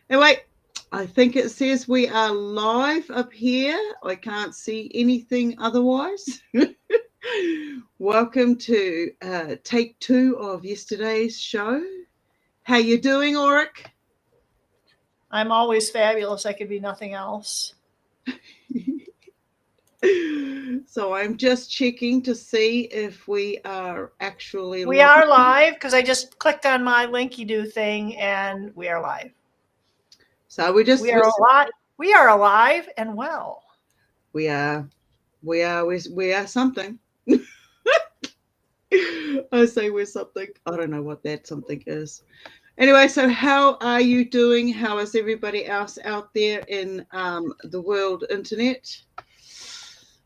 Anyway, I think it says we are live up here. I can't see anything otherwise. Welcome to take 2 of yesterday's show. How you doing, Auric? I'm always fabulous. I could be nothing else. So I'm just checking to see if we are actually We live. are live because I just clicked on my Linky Do thing and we are live. So we are alive and well. We are something. I say we're something. I don't know what that something is. Anyway, so how are you doing? How is everybody else out there in the world internet?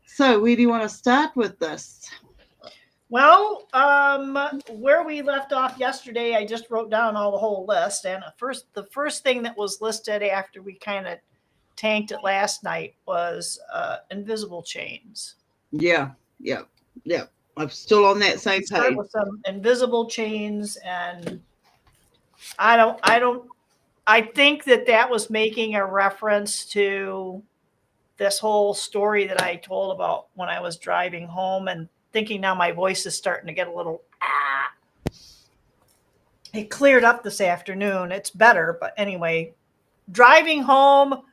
So where do you want to start with this? Well, where we left off yesterday, I just wrote down all the whole list. And the first thing that was listed after we kind of tanked it last night was invisible chains. Yeah. I'm still on that same Start page. with some invisible chains, and I think that was making a reference to this whole story that I told about when I was driving home, and thinking now my voice is starting to get a little It cleared up this afternoon. It's better, but anyway, driving home,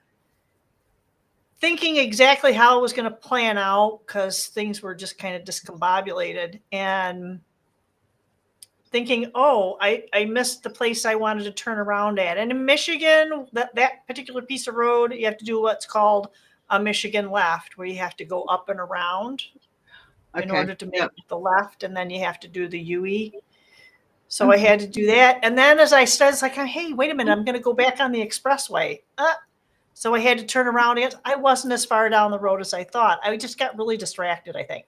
thinking exactly how it was going to plan out because things were just kind of discombobulated, and thinking, I missed the place I wanted to turn around at. And in Michigan, that particular piece of road, you have to do what's called a Michigan left, where you have to go up and around in order to make the left, and then you have to do the UE. So I had to do that. And then as I said, it's like, hey, wait a minute, I'm going to go back on the expressway. So I had to turn around. I wasn't as far down the road as I thought. I just got really distracted, I think.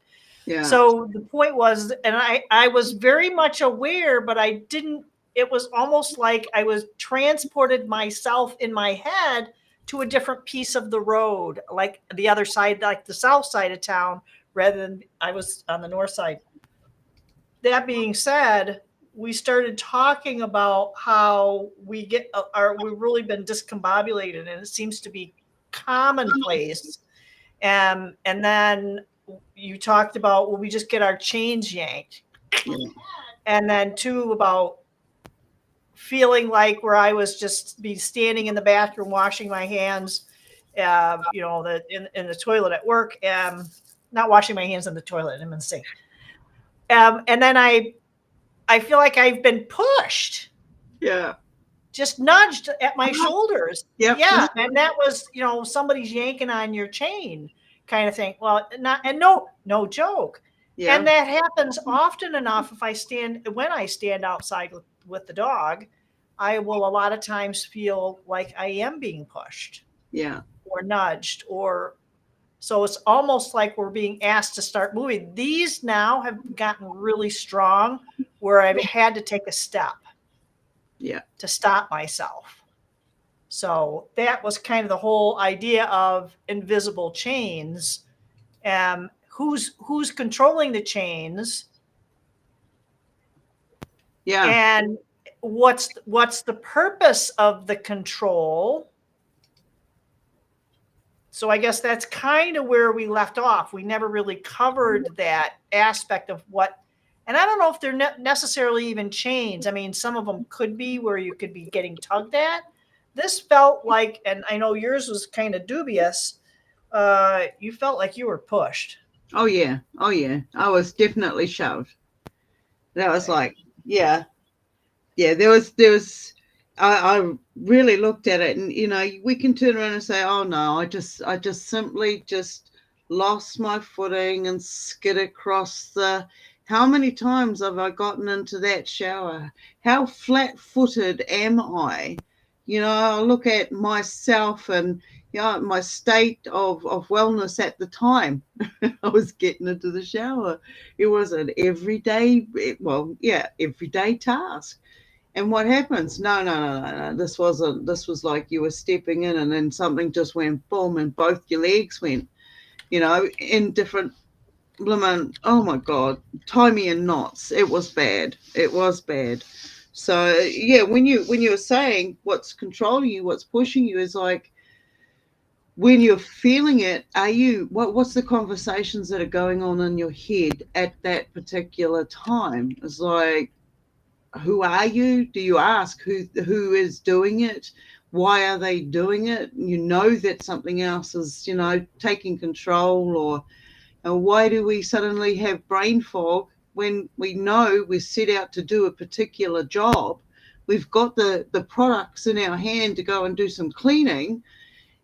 Yeah. So the point was, and I was very much aware, but I didn't, it was almost like I was transported myself in my head to a different piece of the road, like the other side, like the south side of town, rather than I was on the north side. That being said, we started talking about how we've really been discombobulated, and it seems to be commonplace. And then you talked about, will we just get our chains yanked? And then too, about feeling like where I was just be standing in the bathroom washing my hands, in the toilet at work, not washing my hands in the toilet, I'm in the sink. And then I feel like I've been pushed. Yeah. Just nudged at my shoulders. Yep. Yeah. And that was, somebody's yanking on your chain kind of thing. Well, no joke. Yeah. And that happens often enough. When I stand outside with the dog, I will a lot of times feel like I am being pushed. Yeah. Or nudged, so it's almost like we're being asked to start moving. These now have gotten really strong where I've had to take a step. Yeah. To stop myself. So that was kind of the whole idea of invisible chains. Who's controlling the chains? Yeah. And what's the purpose of the control? So I guess that's kind of where we left off. We never really covered that aspect of what, and I don't know if they're necessarily even chains. I mean, some of them could be where you could be getting tugged at. This felt like, and I know yours was kind of dubious, you felt like you were pushed. Oh yeah. I was definitely shoved. That was like, yeah. There was. I really looked at it, and we can turn around and say, oh no, I just simply just lost my footing and skid across the. How many times have I gotten into that shower? How flat-footed am I? I look at myself and my state of wellness at the time. I was getting into the shower. It was an everyday task. And what happens? No. This was like you were stepping in and then something just went boom and both your legs went, in different oh my God, tie me in knots. It was bad. So yeah, when you were saying what's controlling you, what's pushing you, is like when you're feeling it, are you what's the conversations that are going on in your head at that particular time? It's like, who are you? Do you ask who is doing it? Why are they doing it? You know that something else is, taking control, or why do we suddenly have brain fog when we know we set out to do a particular job? We've got the products in our hand to go and do some cleaning,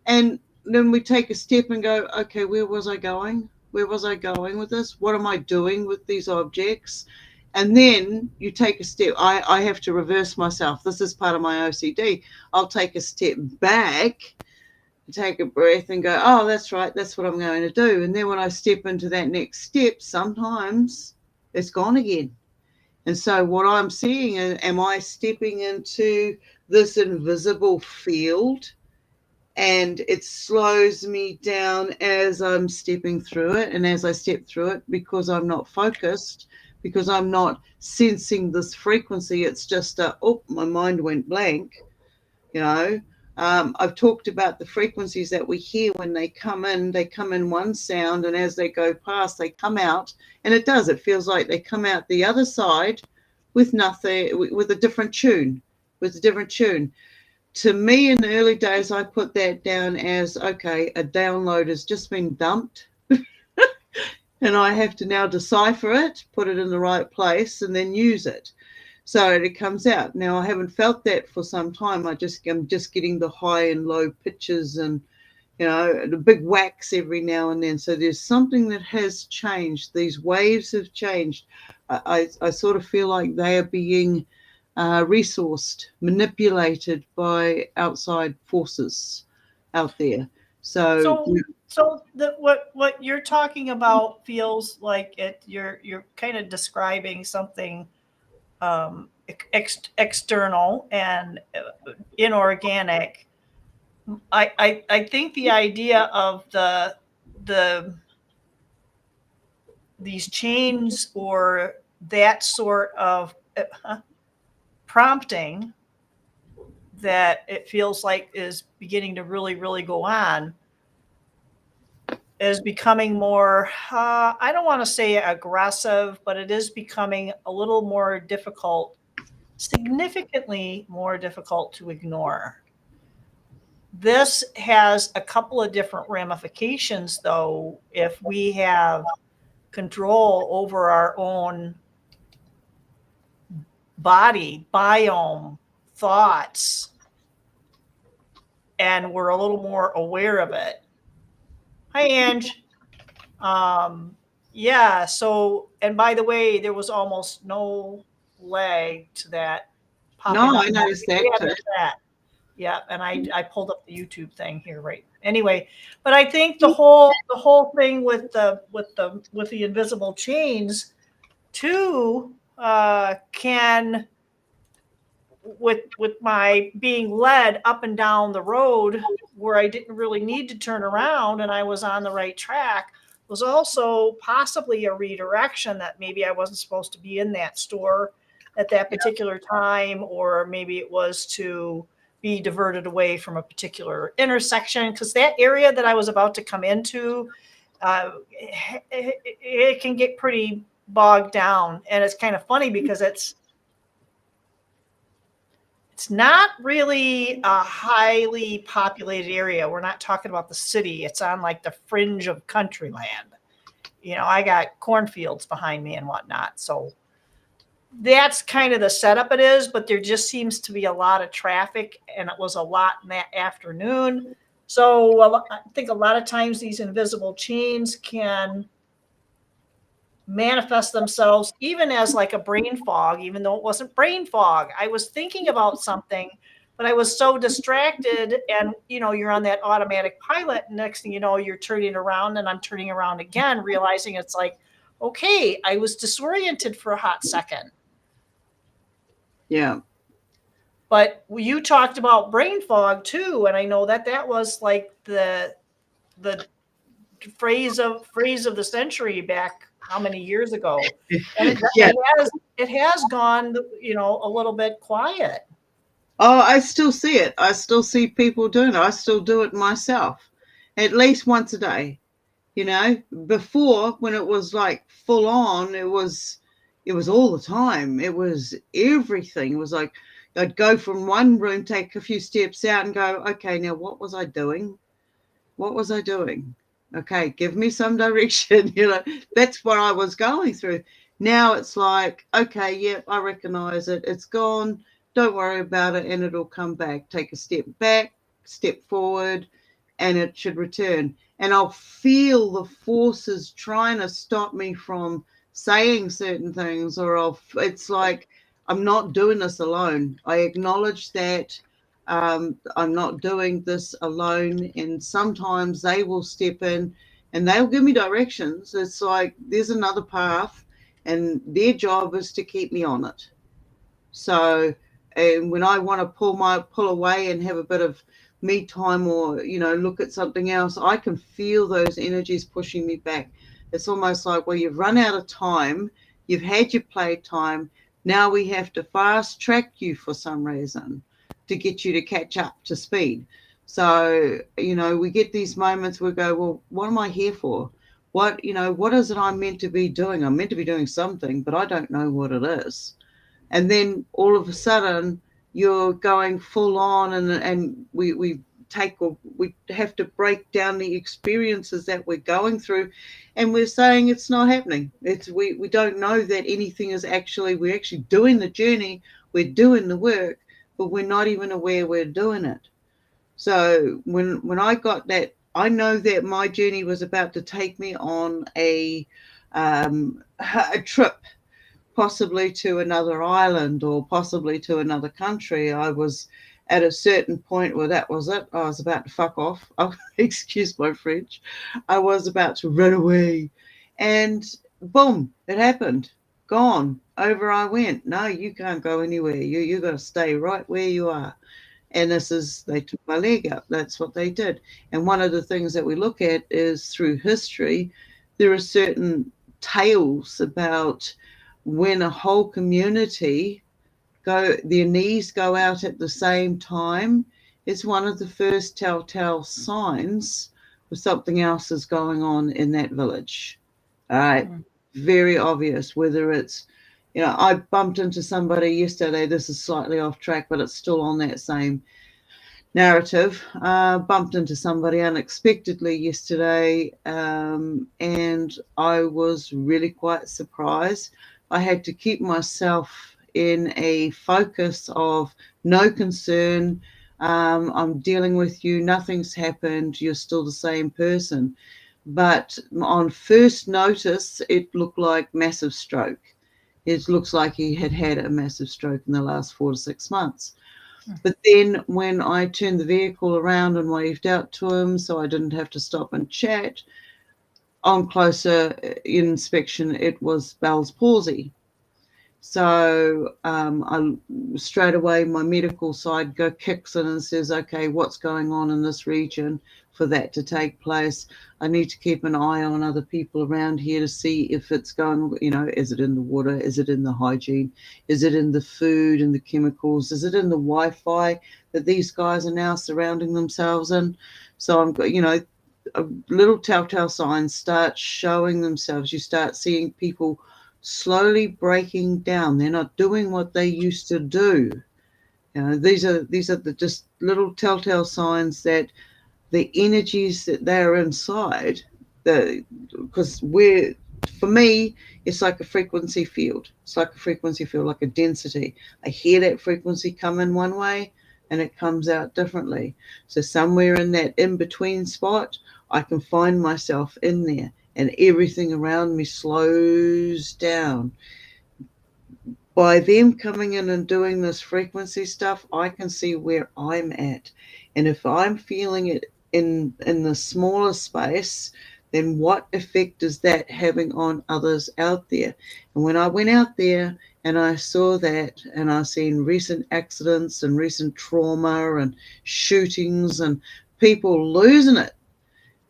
and then we take a step and go, okay, where was I going? Where was I going with this? What am I doing with these objects? And then you take a step. I have to reverse myself. This is part of my OCD. I'll take a step back, take a breath and go, oh, that's right. That's what I'm going to do. And then when I step into that next step, sometimes it's gone again. And so what I'm seeing is, am I stepping into this invisible field, and it slows me down as I'm stepping through it, and as I step through it, because I'm not focused, because I'm not sensing this frequency, it's just my mind went blank. I've talked about the frequencies that we hear when they come in one sound, and as they go past, they come out, and it feels like they come out the other side with nothing, with a different tune. To me, in the early days, I put that down as, okay, a download has just been dumped, and I have to now decipher it, put it in the right place, and then use it. So it comes out. Now, I haven't felt that for some time. I'm just getting the high and low pitches, and the big whacks every now and then. So there's something that has changed. These waves have changed. I sort of feel like they are being resourced, manipulated by outside forces out there. So what you're talking about feels like you're kind of describing something external and inorganic. I think the idea of these chains or that sort of prompting that it feels like is beginning to really, really go on is becoming more, I don't want to say aggressive, but it is becoming a little more difficult, significantly more difficult to ignore. This has a couple of different ramifications, though, if we have control over our own body, biome, thoughts, and we're a little more aware of it. Hi, Ange. Yeah, so, and by the way, there was almost no lag to that popping no, up. I noticed that too. Yeah, and I pulled up the YouTube thing here, right? Anyway, but I think the whole thing with the invisible chains too can, with my being led up and down the road where I didn't really need to turn around and I was on the right track, was also possibly a redirection that maybe I wasn't supposed to be in that store at that particular time, or maybe it was to be diverted away from a particular intersection, because that area that I was about to come into, it can get pretty bogged down. And it's kind of funny because it's not really a highly populated area. We're not talking about the city. It's on like the fringe of country land. I got cornfields behind me and whatnot. So that's kind of the setup it is, but there just seems to be a lot of traffic, and it was a lot in that afternoon. So I think a lot of times these invisible chains can manifest themselves even as like a brain fog, even though it wasn't brain fog. I was thinking about something, but I was so distracted, and you're on that automatic pilot. Next thing you know, you're turning around, and I'm turning around again, realizing it's like, okay, I was disoriented for a hot second. Yeah. But you talked about brain fog too, and I know that was like the phrase of the century back how many years ago, and Yeah. it has gone, you know, a little bit quiet. Oh, I still see it. I still see people doing it. I still do it myself, at least once a day. You know, before, when it was like full on, it was all the time. It was everything. It was like I'd go from one room, take a few steps out, and go, okay, now what was I doing? What was I doing? Okay, give me some direction. You know, that's what I was going through. Now it's like, okay, yeah, I recognize it. It's gone. Don't worry about it, and it'll come back. Take a step back, step forward, and it should return. And I'll feel the forces trying to stop me from saying certain things, or it's like I'm not doing this alone. I acknowledge that I'm not doing this alone. And sometimes they will step in and they'll give me directions. It's like there's another path, and their job is to keep me on it. So, and when I want to pull away and have a bit of me time, or look at something else, I can feel those energies pushing me back. It's almost like, well, you've run out of time, you've had your play time, now we have to fast track you for some reason to get you to catch up to speed. So, we get these moments where we go, well, what am I here for? What is it I'm meant to be doing? I'm meant to be doing something, but I don't know what it is. And then all of a sudden you're going full on, and we have to break down the experiences that we're going through, and we're saying it's not happening. We don't know that anything is we're actually doing the journey, we're doing the work, but we're not even aware we're doing it. So when I got that, I know that my journey was about to take me on a trip, possibly to another island or possibly to another country. I was at a certain point where that was it. I was about to fuck off. Oh, excuse my French. I was about to run away. And boom, it happened. Gone. Over I went. No, you can't go anywhere. You got to stay right where you are. And they took my leg up. That's what they did. And one of the things that we look at is through history, there are certain tales about when a whole community their knees go out at the same time. It's one of the first telltale signs of something else is going on in that village. All right. Very obvious, whether it's, I bumped into somebody yesterday. This is slightly off track, but it's still on that same narrative. Bumped into somebody unexpectedly yesterday, and I was really quite surprised. I had to keep myself in a focus of no concern. I'm dealing with you. Nothing's happened. You're still the same person. But on first notice, it looked like massive stroke. It looks like he had had a massive stroke in the last 4 to 6 months. But then when I turned the vehicle around and waved out to him so I didn't have to stop and chat, on closer inspection, it was Bell's palsy. So I straight away, my medical side kicks in and says, okay, what's going on in this region for that to take place? I need to keep an eye on other people around here to see if it's going, is it in the water? Is it in the hygiene? Is it in the food and the chemicals? Is it in the Wi-Fi that these guys are now surrounding themselves in? So I'm, little telltale signs start showing themselves. You start seeing people slowly breaking down. They're not doing what they used to do. These are the just little telltale signs that the energies that they're inside, because for me, it's like a frequency field. It's like a frequency field, like a density. I hear that frequency come in one way and it comes out differently. So somewhere in that in-between spot, I can find myself in there, and everything around me slows down. By them coming in and doing this frequency stuff, I can see where I'm at. And if I'm feeling it in the smaller space, then what effect is that having on others out there? And when I went out there and I saw that, and I've seen recent accidents and recent trauma and shootings and people losing it,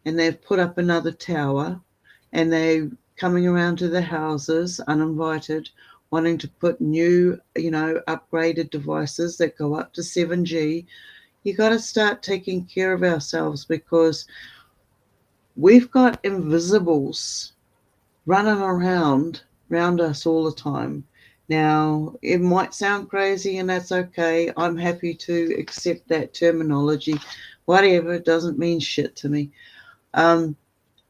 and they've put up another tower, and they coming around to the houses uninvited, wanting to put new, upgraded devices that go up to 7G. You got to start taking care of ourselves, because we've got invisibles running around us all the time. Now, it might sound crazy, and that's okay. I'm happy to accept that terminology. Whatever, it doesn't mean shit to me. And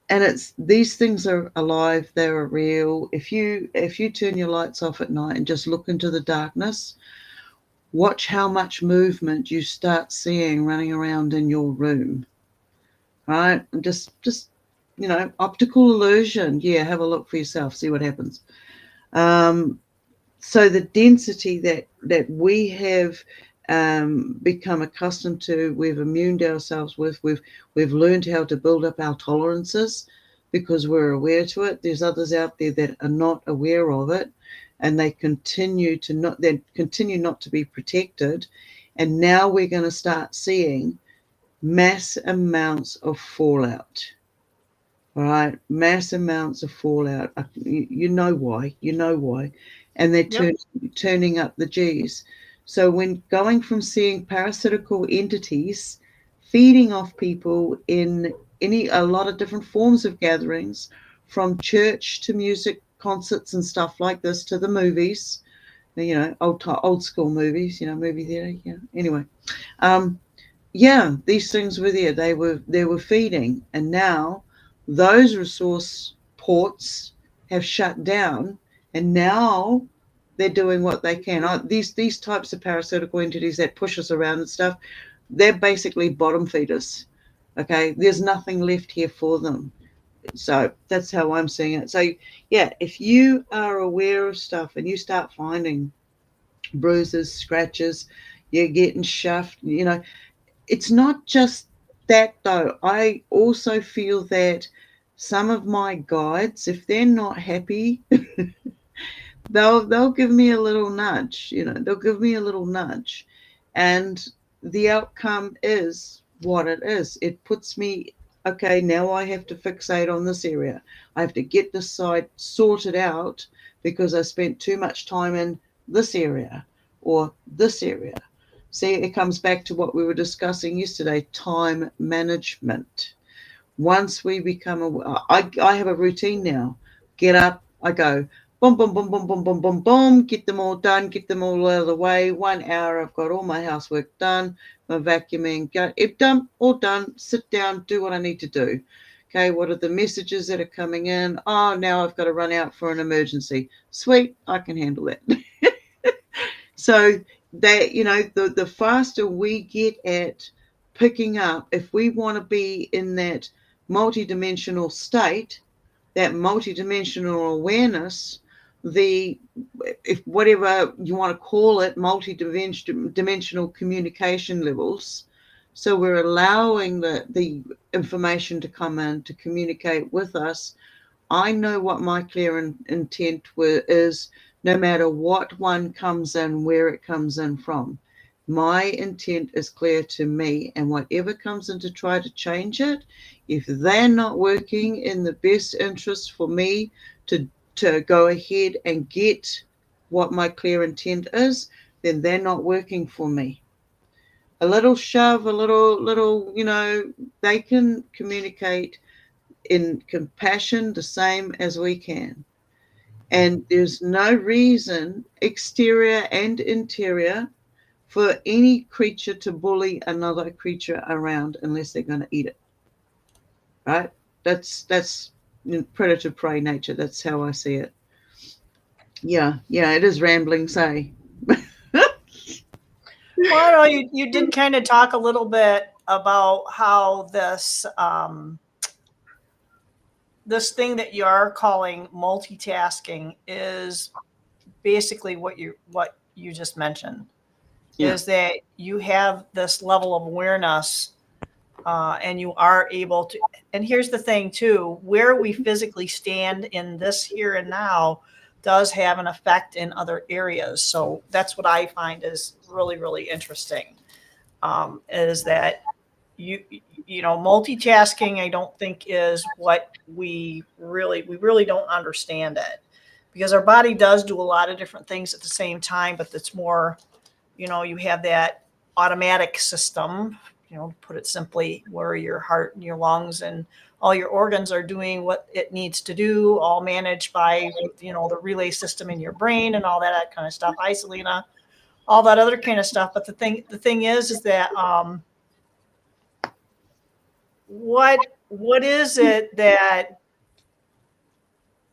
it's, these things are alive, they're real. If you turn your lights off at night and just look into the darkness, watch how much movement you start seeing running around in your room. Right? And just optical illusion. Yeah, have a look for yourself, see what happens. So the density that we have become accustomed to, we've immuned ourselves with, we've learned how to build up our tolerances because we're aware to it. There's others out there that are not aware of it, and they continue not to be protected. And now we're going to start seeing mass amounts of fallout. All right, mass amounts of fallout. You know why. And they're turning up the G's. So when going from seeing parasitical entities feeding off people in a lot of different forms of gatherings, from church to music concerts and stuff like this, to the movies, old school movies, movie theater. Yeah. Anyway, these things were there. They were feeding, and now those resource ports have shut down, and now they're doing what they can. These types of parasitical entities that push us around and stuff, they're basically bottom feeders. Okay, there's nothing left here for them. So that's how I'm seeing it. So yeah, if you are aware of stuff and you start finding bruises, scratches, you're getting shoved, it's not just that though. I also feel that some of my guides, if they're not happy, they'll give me a little nudge. They'll give me a little nudge, and the outcome is what it is. It puts me, okay, now I have to fixate on this area. I have to get this side sorted out because I spent too much time in this area or this area. See, it comes back to what we were discussing yesterday, time management. Once we become I have a routine now. Get up, I go, boom, boom, boom, boom, boom, boom, boom, boom, get them all done, get them all out of the way. 1 hour, I've got all my housework done, my vacuuming, done, all done, sit down, do what I need to do. Okay, what are the messages that are coming in? Oh, now I've got to run out for an emergency. Sweet, I can handle that. So that, the faster we get at picking up, if we want to be in that multidimensional state, that multidimensional awareness, if whatever you want to call it, multidimensional communication levels. So we're allowing the information to come in to communicate with us. I know what my clear intent is, no matter what one comes in, where it comes in from. My intent is clear to me, and whatever comes in to try to change it, if they're not working in the best interest for me to go ahead and get what my clear intent is, then they're not working for me. A little shove, a little, they can communicate in compassion the same as we can. And there's no reason, exterior and interior, for any creature to bully another creature around unless they're going to eat it. Right? That's predator prey nature. That's how I see it. Yeah, it is rambling, say. Well, you did kind of talk a little bit about how this this thing that you are calling multitasking is basically what you just mentioned. Yeah. Is that you have this level of awareness and you are able to, and here's the thing too, where we physically stand in this here and now does have an effect in other areas. So that's what I find is really, really interesting, is that multitasking, I don't think is what we really don't understand it, because our body does do a lot of different things at the same time, but it's more, you have that automatic system, to put it simply, where your heart and your lungs and all your organs are doing what it needs to do, all managed by, the relay system in your brain and all that kind of stuff, isolina, all that other kind of stuff. But the thing is that, what is it that,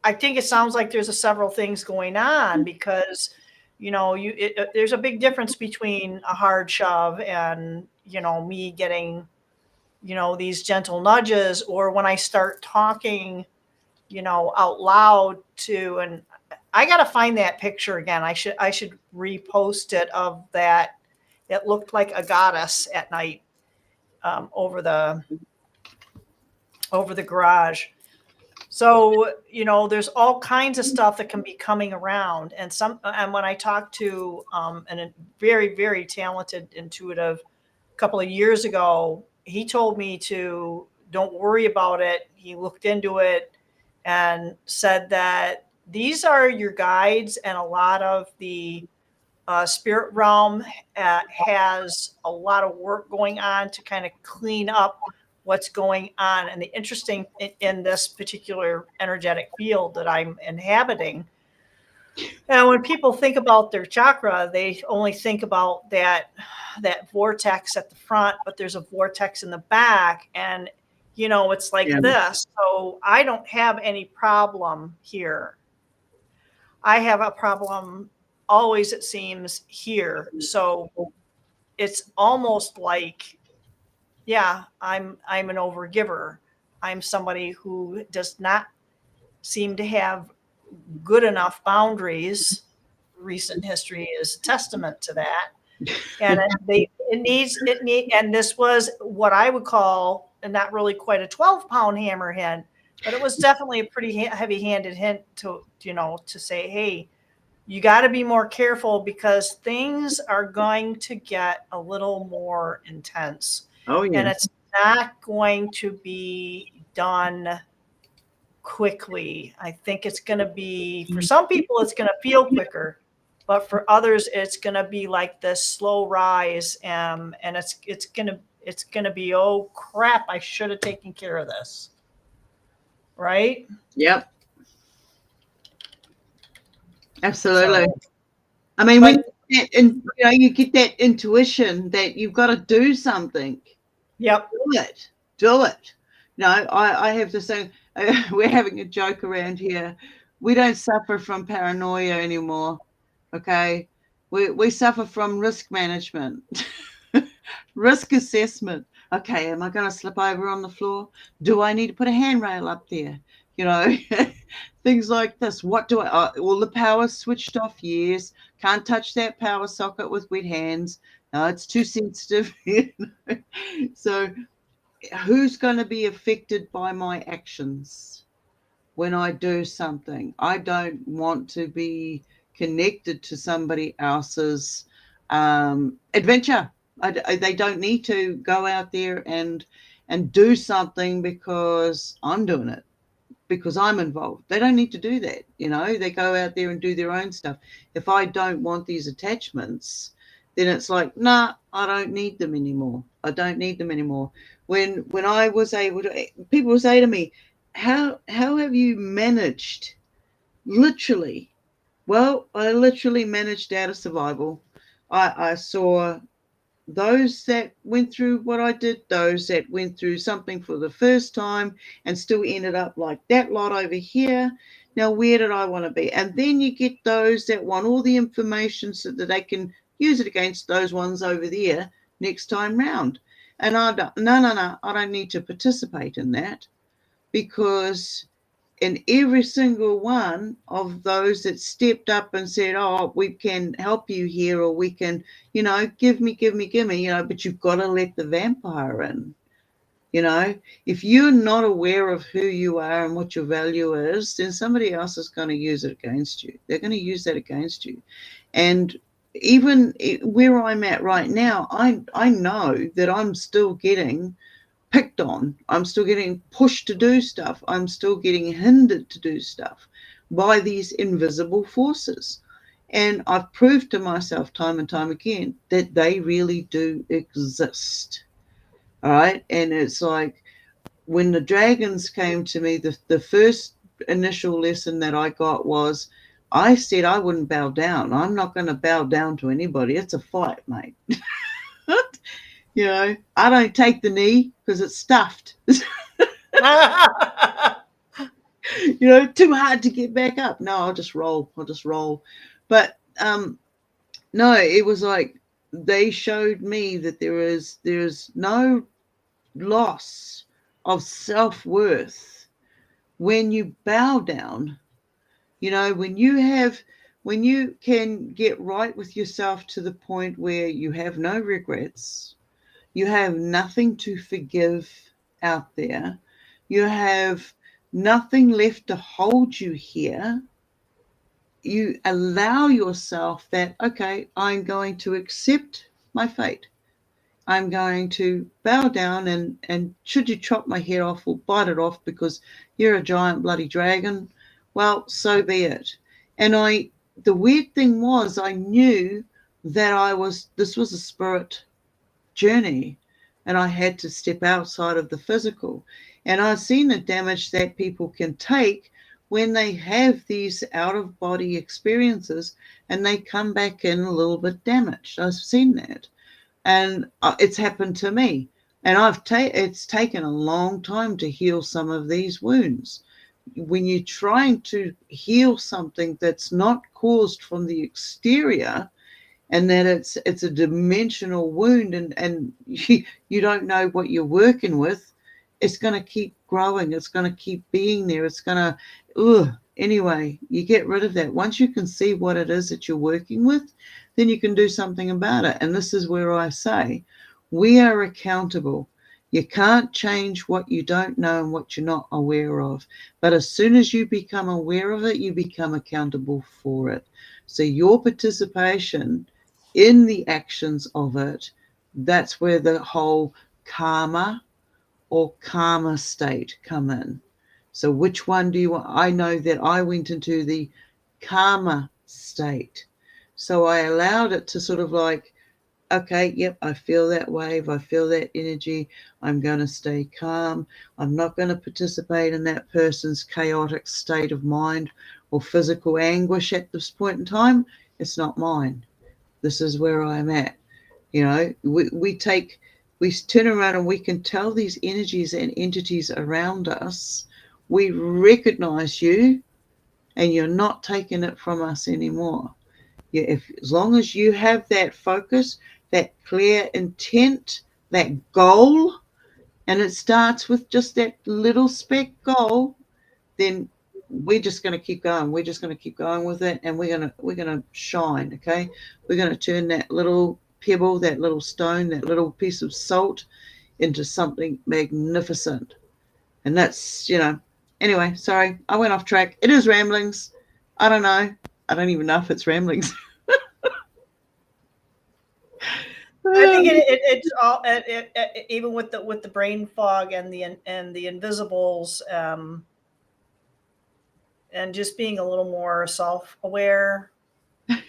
I think it sounds like there's several things going on, because there's a big difference between a hard shove and me getting these gentle nudges, or when I start talking out loud to, and I got to find that picture again. I should repost it, of that. It looked like a goddess at night, over the garage. So, there's all kinds of stuff that can be coming around. And when I talked to a very, very talented intuitive a couple of years ago, he told me to don't worry about it. He looked into it and said that these are your guides, and a lot of the spirit realm has a lot of work going on to kind of clean up what's going on. And the interesting in this particular energetic field that I'm inhabiting, and when people think about their chakra, they only think about that vortex at the front, but there's a vortex in the back, and it's like this. So I don't have any problem here. I have a problem always, it seems, here. So it's almost like, I'm an overgiver. I'm somebody who does not seem to have good enough boundaries. Recent history is a testament to that. And and this was what I would call, and not really quite a 12-pound hammerhead, but it was definitely a pretty heavy-handed hint to say, hey, you got to be more careful, because things are going to get a little more intense. Oh, yeah. And it's not going to be done quickly. I think it's going to be, for some people, it's going to feel quicker, but for others, it's going to be like this slow rise, and it's going to be, oh crap, I should have taken care of this. Right? Yep. Absolutely. So, I mean, when you get that intuition that you've got to do something. Yep. Do it. No, I have to say, we're having a joke around here. We don't suffer from paranoia anymore. Okay. We suffer from risk management, risk assessment. Okay. Am I going to slip over on the floor? Do I need to put a handrail up there? Things like this. What do I, well, the power's switched off. Yes. Can't touch that power socket with wet hands. No, it's too sensitive. So who's going to be affected by my actions when I do something? I don't want to be connected to somebody else's adventure. They don't need to go out there and do something because I'm doing it, because I'm involved. They don't need to do that. They go out there and do their own stuff. If I don't want these attachments, then it's like, nah, I don't need them anymore. I don't need them anymore. When I was able to, people will say to me, how have you managed? Literally. Well, I literally managed out of survival. I saw those that went through what I did, those that went through something for the first time and still ended up like that lot over here. Now, where did I want to be? And then you get those that want all the information so that they can use it against those ones over there next time round. And I don't need to participate in that, because in every single one of those that stepped up and said, oh, we can help you here, or we can, give me, but you've got to let the vampire in. If you're not aware of who you are and what your value is, then somebody else is going to use it against you. They're going to use that against you. And even where I'm at right now, I know that I'm still getting picked on. I'm still getting pushed to do stuff. I'm still getting hindered to do stuff by these invisible forces. And I've proved to myself time and time again that they really do exist. All right. And it's like when the dragons came to me, the first initial lesson that I got was I said I wouldn't bow down. I'm not going to bow down to anybody. It's a fight, mate. I don't take the knee because it's stuffed. Too hard to get back up. No, I'll just roll. I'll just roll. But no, it was like they showed me that there's no loss of self-worth when you bow down. When you can get right with yourself to the point where you have no regrets, you have nothing to forgive out there, you have nothing left to hold you here, you allow yourself that, okay, I'm going to accept my fate. I'm going to bow down and should you chop my head off or bite it off because you're a giant bloody dragon, well, so be it. And the weird thing was I knew that this was a spirit journey and I had to step outside of the physical. And I've seen the damage that people can take when they have these out of body experiences and they come back in a little bit damaged. I've seen that. And it's happened to me. And it's taken a long time to heal some of these wounds. When you're trying to heal something that's not caused from the exterior, and that it's a dimensional wound, and you don't know what you're working with, it's going to keep growing. It's going to keep being there. It's going to, anyway, you get rid of that. Once you can see what it is that you're working with, then you can do something about it. And this is where I say, we are accountable. You can't change what you don't know and what you're not aware of. But as soon as you become aware of it, you become accountable for it. So your participation in the actions of it, that's where the whole karma or karma state come in. So which one do you want? I know that I went into the karma state. So I allowed it to sort of like, okay, yep, I feel that wave. I feel that energy. I'm going to stay calm. I'm not going to participate in that person's chaotic state of mind or physical anguish at this point in time. It's not mine. This is where I'm at. We turn around and we can tell these energies and entities around us, we recognize you and you're not taking it from us anymore. As long as you have that focus, that clear intent, that goal, and it starts with just that little speck goal, then we're just going to keep going. We're just going to keep going with it, and we're going to shine. Okay, we're going to turn that little pebble, that little stone, that little piece of salt into something magnificent. And that's Anyway, sorry, I went off track. It is ramblings. I don't know. I don't even know if it's ramblings. I think it's all even with the brain fog and the invisibles, and just being a little more self-aware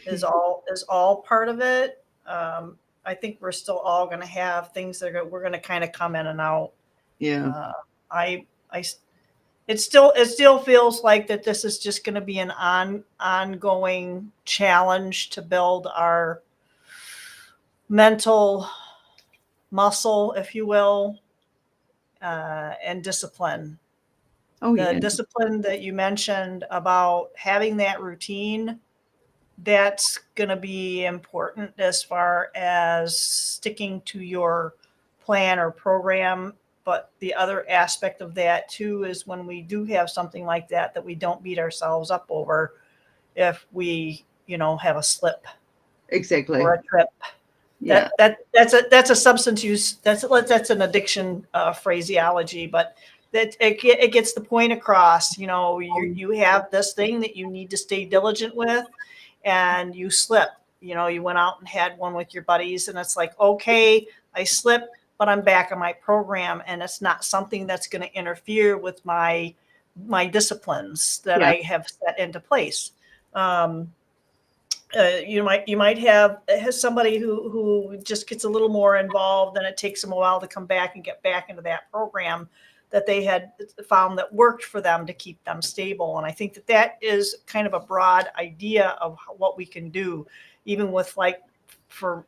is all part of it. I think we're still all going to have things that we're going to kind of come in and out. Yeah. It still feels like that this is just going to be an ongoing challenge to build our mental muscle, if you will, and discipline. The discipline that you mentioned about having that routine, that's going to be important as far as sticking to your plan or program. But the other aspect of that too is when we do have something like that we don't beat ourselves up over if we, have a slip. Exactly. Or a trip. Yeah. That's a substance use. That's an addiction phraseology, but that it gets the point across. You have this thing that you need to stay diligent with, and you slip. you went out and had one with your buddies, and it's like, okay, I slipped, but I'm back on my program, and it's not something that's going to interfere with my disciplines that Yeah. I have set into place. You might have somebody who just gets a little more involved, and it takes them a while to come back and get back into that program that they had found that worked for them to keep them stable. And I think that is kind of a broad idea of what we can do, even with like for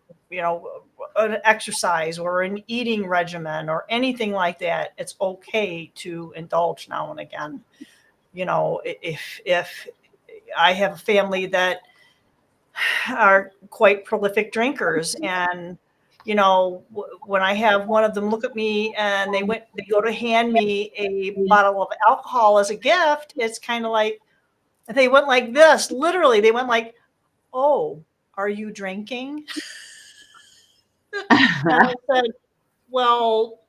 an exercise or an eating regimen or anything like that. It's okay to indulge now and again. If I have a family that are quite prolific drinkers, and when I have one of them look at me and they go to hand me a bottle of alcohol as a gift, it's kind of like they went like this. Literally, they went like, "Oh, are you drinking?" And I said, "Well,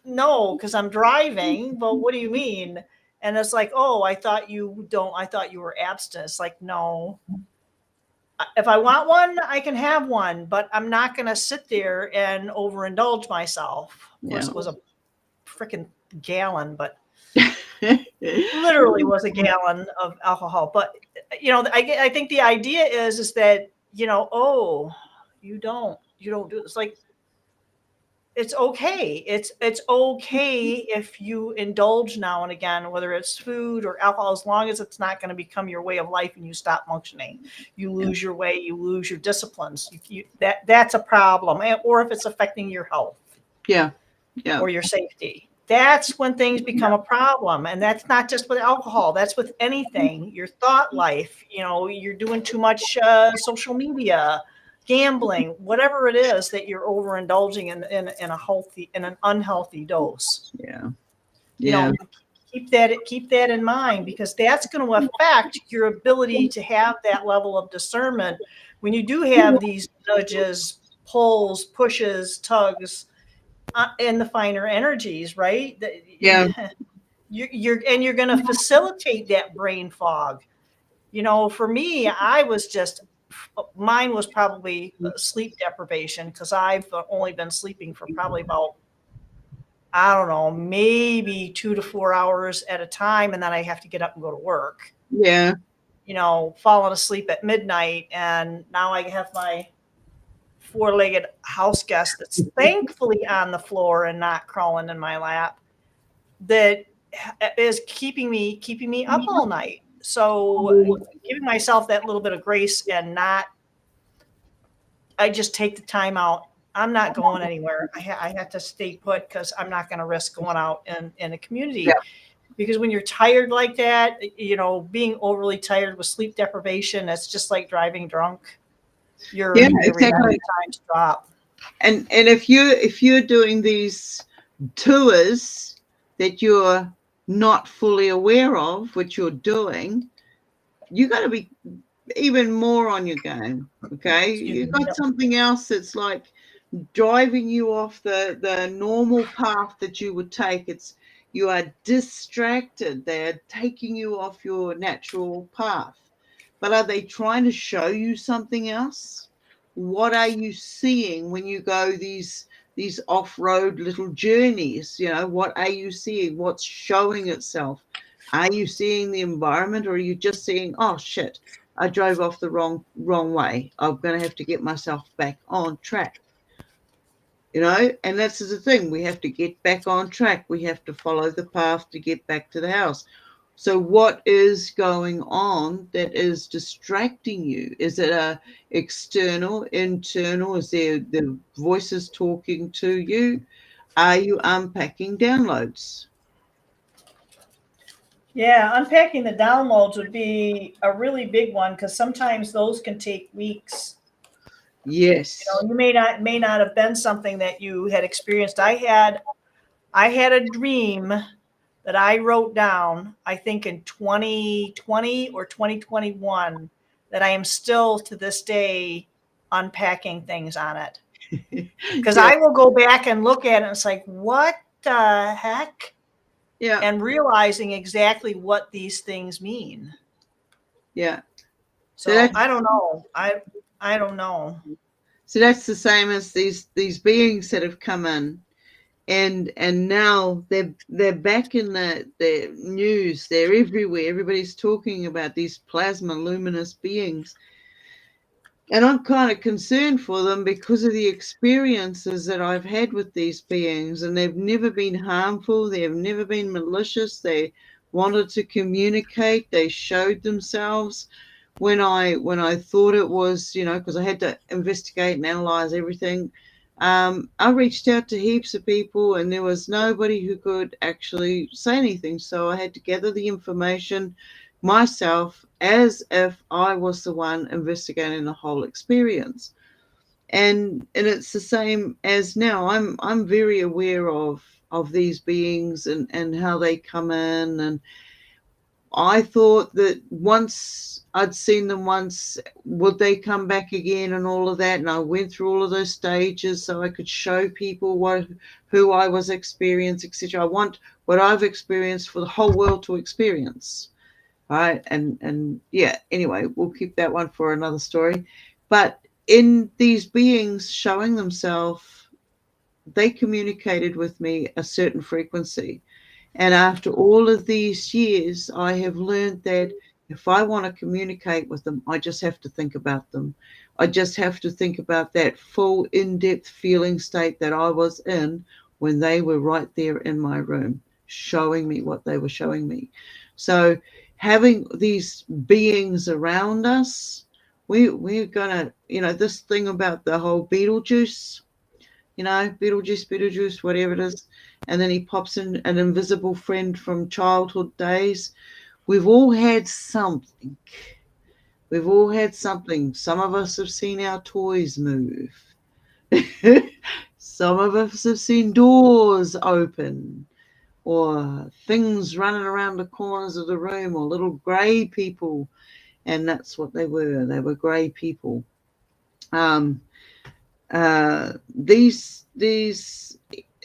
no, because I'm driving." "Well, what do you mean?" And it's like, "Oh, I thought you were abstinent." It's like, no. If I want one, I can have one, but I'm not going to sit there and overindulge myself. Of course, it was a freaking gallon, but literally was a gallon of alcohol. But I think the idea is that oh, you don't do it. It's like, it's okay. It's okay if you indulge now and again, whether it's food or alcohol, as long as it's not going to become your way of life and you stop functioning. You lose your way, you lose your disciplines. That's a problem. Or if it's affecting your health, or your safety, that's when things become a problem. And that's not just with alcohol. That's with anything. Your thought life. You're doing too much social media, gambling, whatever it is that you're overindulging in an unhealthy dose. Keep that in mind, because that's going to affect your ability to have that level of discernment when you do have these nudges, pulls, pushes, tugs in the finer energies, right? You're going to facilitate that brain fog. For me, mine was probably sleep deprivation, because I've only been sleeping for probably about, I don't know, maybe 2 to 4 hours at a time. And then I have to get up and go to work. Falling asleep at midnight. And now I have my 4-legged house guest that's thankfully on the floor and not crawling in my lap, that is keeping me up all night. So giving myself that little bit of grace, and I just take the time out. I'm not going anywhere. I have to stay put, because I'm not going to risk going out in the community. Because when you're tired like that, being overly tired with sleep deprivation, it's just like driving drunk. Your Exactly. times drop. And if you're doing these tours that you're not fully aware of what you're doing, you got to be even more on your game. Okay, you've got something else that's like driving you off the normal path that you would take. You are distracted. They're taking you off your natural path. But are they trying to show you something else? What are you seeing when you go these off-road little journeys? What are you seeing? What's showing itself? Are you seeing the environment, or are you just seeing, oh shit, I drove off the wrong way. I'm going to have to get myself back on track. And that's the thing. We have to get back on track. We have to follow the path to get back to the house. So what is going on that is distracting you? Is it external, internal? Is there the voices talking to you? Are you unpacking downloads? Yeah, unpacking the downloads would be a really big one, because sometimes those can take weeks. Yes. You may not have been something that you had experienced. I had a dream that I wrote down, I think in 2020 or 2021, that I am still to this day unpacking things on it. Because I will go back and look at it, and it's like, what the heck? Yeah. And realizing exactly what these things mean. Yeah. So I don't know. I don't know. So that's the same as these beings that have come in, and now they're back in the news. They're everywhere. Everybody's talking about these plasma luminous beings. And I'm kind of concerned for them because of the experiences that I've had with these beings, and they've never been harmful. They've never been malicious. They wanted to communicate. They showed themselves when I thought it was, because I had to investigate and analyze everything. I reached out to heaps of people, and there was nobody who could actually say anything. So I had to gather the information myself as if I was the one investigating the whole experience. And it's the same as now. I'm very aware of these beings and how they come in, and I thought that once I'd seen them once, would they come back again and all of that? And I went through all of those stages so I could show people who I was experiencing, etc. I want what I've experienced for the whole world to experience. Right. And yeah, anyway, we'll keep that one for another story. But in these beings showing themselves, they communicated with me a certain frequency. And after all of these years, I have learned that if I want to communicate with them, I just have to think about them. I just have to think about that full in-depth feeling state that I was in when they were right there in my room, showing me what they were showing me. So having these beings around us, we're going to, this thing about the whole Beetlejuice, Beetlejuice, whatever it is. And then he pops in an invisible friend from childhood days. We've all had something. We've all had something. Some of us have seen our toys move. Some of us have seen doors open, or things running around the corners of the room, or little grey people. And that's what they were. They were grey people. These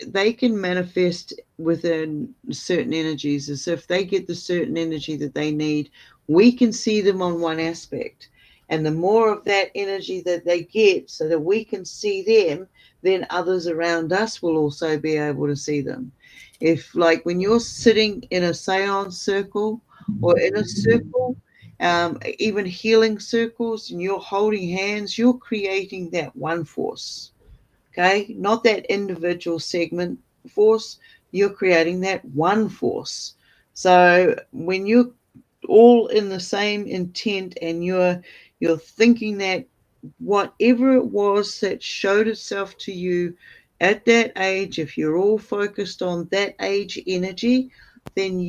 they can manifest within certain energies, as if they get the certain energy that they need. We can see them on one aspect, and the more of that energy that they get so that we can see them, then others around us will also be able to see them. If, like, when you're sitting in a seance circle or in a circle, even healing circles, and you're holding hands, you're creating that one force. Okay, not that individual segment force, you're creating that one force. So when you're all in the same intent, and you're thinking that whatever it was that showed itself to you at that age, if you're all focused on that age energy, then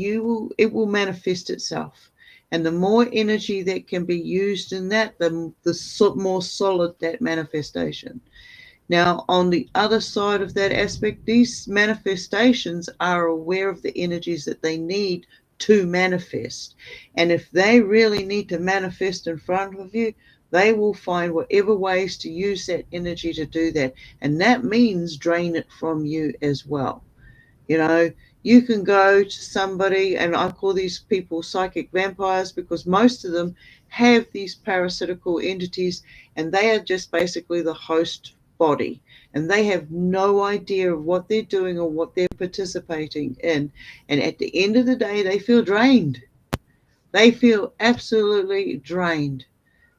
it will manifest itself. And the more energy that can be used in that, the more solid that manifestation. Now, on the other side of that aspect, these manifestations are aware of the energies that they need to manifest. And if they really need to manifest in front of you, they will find whatever ways to use that energy to do that. And that means drain it from you as well. You can go to somebody, and I call these people psychic vampires, because most of them have these parasitical entities, and they are just basically the host body, and they have no idea of what they're doing or what they're participating in. And at the end of the day, they feel drained. They feel absolutely drained,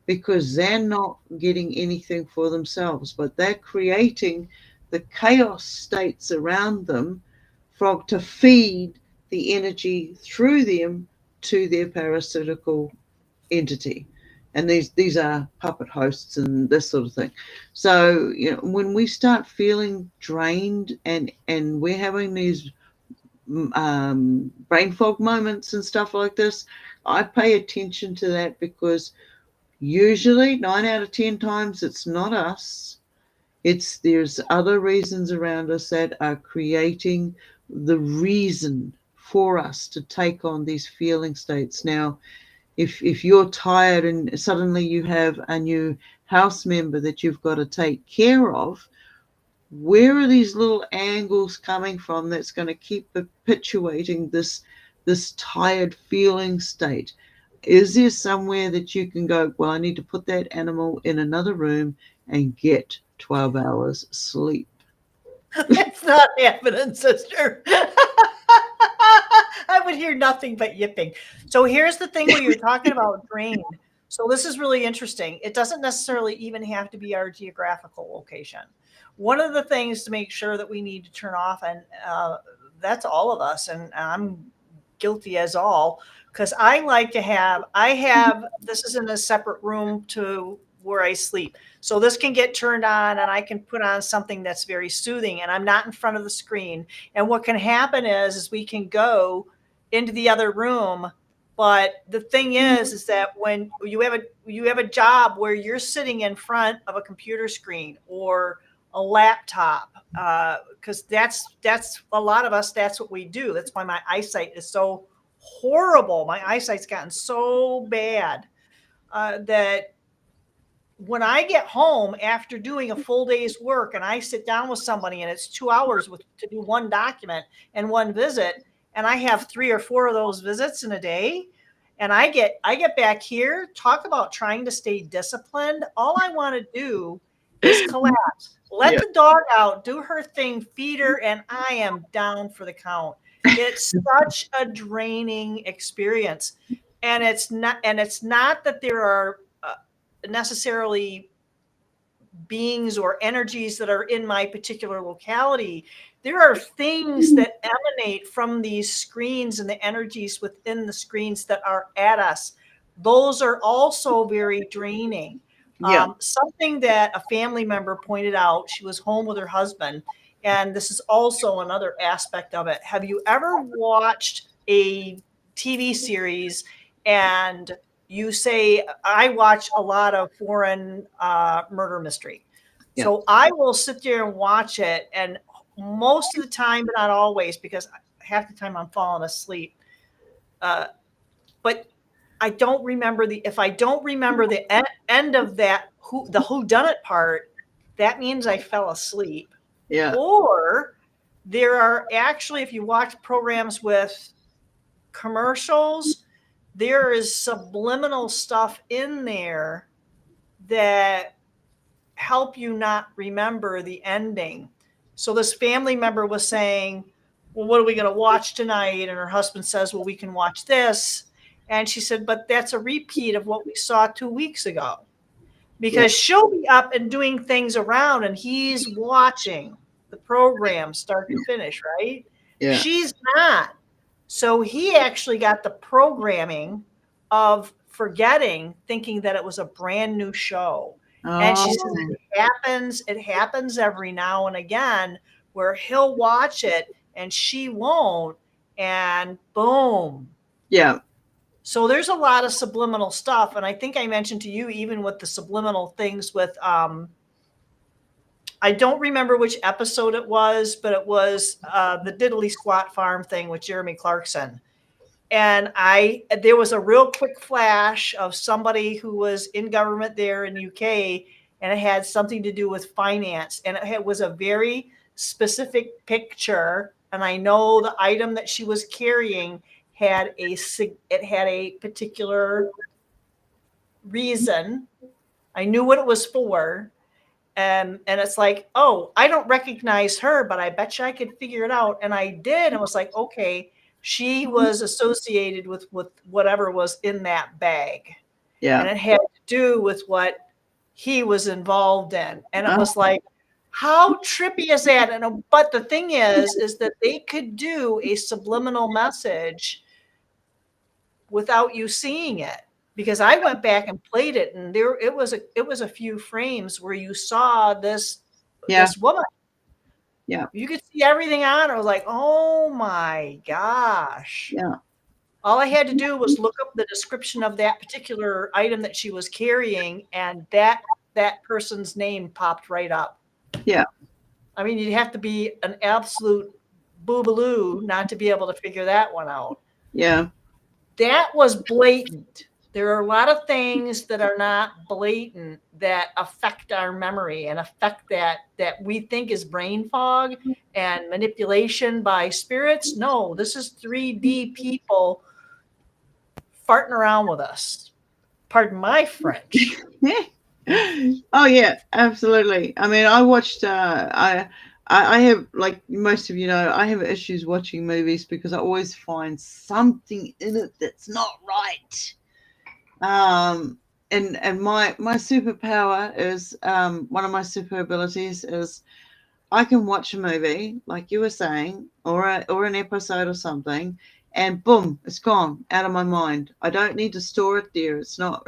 because they're not getting anything for themselves, but they're creating the chaos states around them to feed the energy through them to their parasitical entity. And these are puppet hosts and this sort of thing. So, when we start feeling drained, and we're having these brain fog moments and stuff like this, I pay attention to that, because usually 9 out of 10 times it's not us. There's other reasons around us that are creating the reason for us to take on these feeling states. Now, if you're tired and suddenly you have a new house member that you've got to take care of, where are these little angles coming from that's going to keep perpetuating this tired feeling state? is there somewhere that you can go, well, I need to put that animal in another room and get 12 hours sleep? It's not happening, sister. I would hear nothing but yipping. So here's the thing where you're talking about drained. So this is really interesting. It doesn't necessarily even have to be our geographical location. One of the things to make sure that we need to turn off, and that's all of us, and I'm guilty as all, because I like to have, this is in a separate room to where I sleep. So this can get turned on and I can put on something that's very soothing and I'm not in front of the screen. And what can happen is we can go into the other room. But the thing is that when you have a job where you're sitting in front of a computer screen or a laptop, because that's a lot of us, that's what we do. That's why my eyesight is so horrible. My eyesight's gotten so bad that when I get home after doing a full day's work and I sit down with somebody and it's 2 hours to do one document and one visit, and I have 3 or 4 of those visits in a day, and I get back here, talk about trying to stay disciplined. All I want to do is collapse. Let the dog out, do her thing, feed her, and I am down for the count. It's such a draining experience. And it's not that there are necessarily beings or energies that are in my particular locality. There are things that emanate from these screens and the energies within the screens that are at us. Those are also very draining. Something that a family member pointed out, she was home with her husband, and this is also another aspect of it. Have you ever watched a TV series and you say, I watch a lot of foreign murder mystery. So I will sit there and watch it. And most of the time, but not always, because half the time I'm falling asleep. But I don't remember if I don't remember the end of that, the whodunit part, that means I fell asleep. Yeah. Or there are actually, if you watch programs with commercials, there is subliminal stuff in there that help you not remember the ending. So this family member was saying, well, what are we going to watch tonight? And her husband says, well, we can watch this. And she said, but that's a repeat of what we saw 2 weeks ago. Because she'll be up and doing things around and he's watching the program start to finish, right? Yeah. She's not. So he actually got the programming of forgetting, thinking that it was a brand new show. And she says it happens every now and again where he'll watch it and she won't, and boom. Yeah. So there's a lot of subliminal stuff. And I think I mentioned to you, even with the subliminal things with, I don't remember which episode it was, but it was the Diddley Squat Farm thing with Jeremy Clarkson. And there was a real quick flash of somebody who was in government there in the UK, and it had something to do with finance. And it was a very specific picture. And I know the item that she was carrying had a particular reason. I knew what it was for. And it's like, oh, I don't recognize her, but I bet you I could figure it out. And I did. And was like, okay, she was associated with whatever was in that bag. Yeah. And it had to do with what he was involved in. And it was like, how trippy is that? And but the thing is that they could do a subliminal message without you seeing it. Because I went back and played it, and it was a few frames where you saw this woman. Yeah. You could see everything on her. I was like, oh my gosh. Yeah. All I had to do was look up the description of that particular item that she was carrying, and that person's name popped right up. Yeah. I mean, you'd have to be an absolute boobaloo not to be able to figure that one out. Yeah. That was blatant. There are a lot of things that are not blatant that affect our memory and affect that we think is brain fog and manipulation by spirits. No, this is 3D people farting around with us. Pardon my French. Oh yeah, absolutely. I mean, I watched. I have, like most of you know, I have issues watching movies because I always find something in it that's not right. Um, and my superpower is one of my super abilities is I can watch a movie, like you were saying, or an episode or something, and boom, it's gone out of my mind. I don't need to store it there. It's not.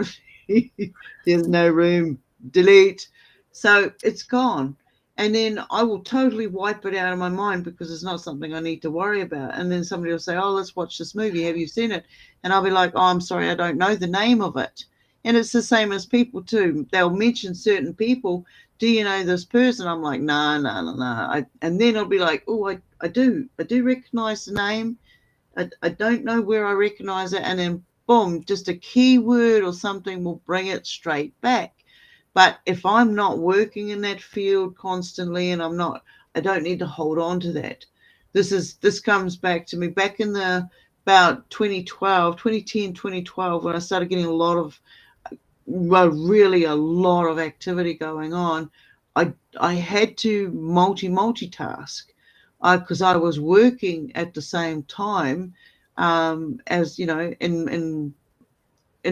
There's no room. Delete. So it's gone. And then I will totally wipe it out of my mind because it's not something I need to worry about. And then somebody will say, "Oh, let's watch this movie. Have you seen it?" And I'll be like, "Oh, I'm sorry, I don't know the name of it." And it's the same as people too. They'll mention certain people. Do you know this person? I'm like, no, no, no, no. And then I'll be like, oh, I do recognize the name. I don't know where I recognize it. And then boom, just a keyword or something will bring it straight back. But if I'm not working in that field constantly and I don't need to hold on to that. This comes back to me back in the about 2010, 2012, when I started getting really a lot of activity going on. I had to multitask because I was working at the same time, as you know, in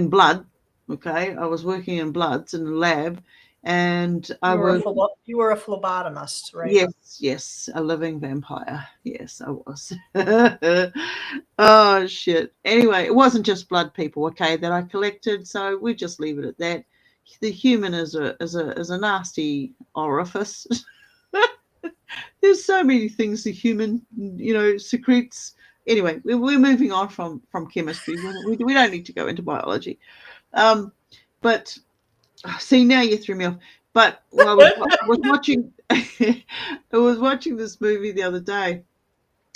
blood. Okay, I was working in bloods in the lab, and I was, You were a phlebotomist, right? yes, a living vampire. Yes, I was. Oh shit. Anyway, it wasn't just blood, people, okay, that I collected, so we just leave it at that. The human is a nasty orifice. There's so many things the human, secretes. Anyway, we're moving on from chemistry. We don't need to go into biology. But see, now you threw me off. But I was watching I was watching this movie the other day,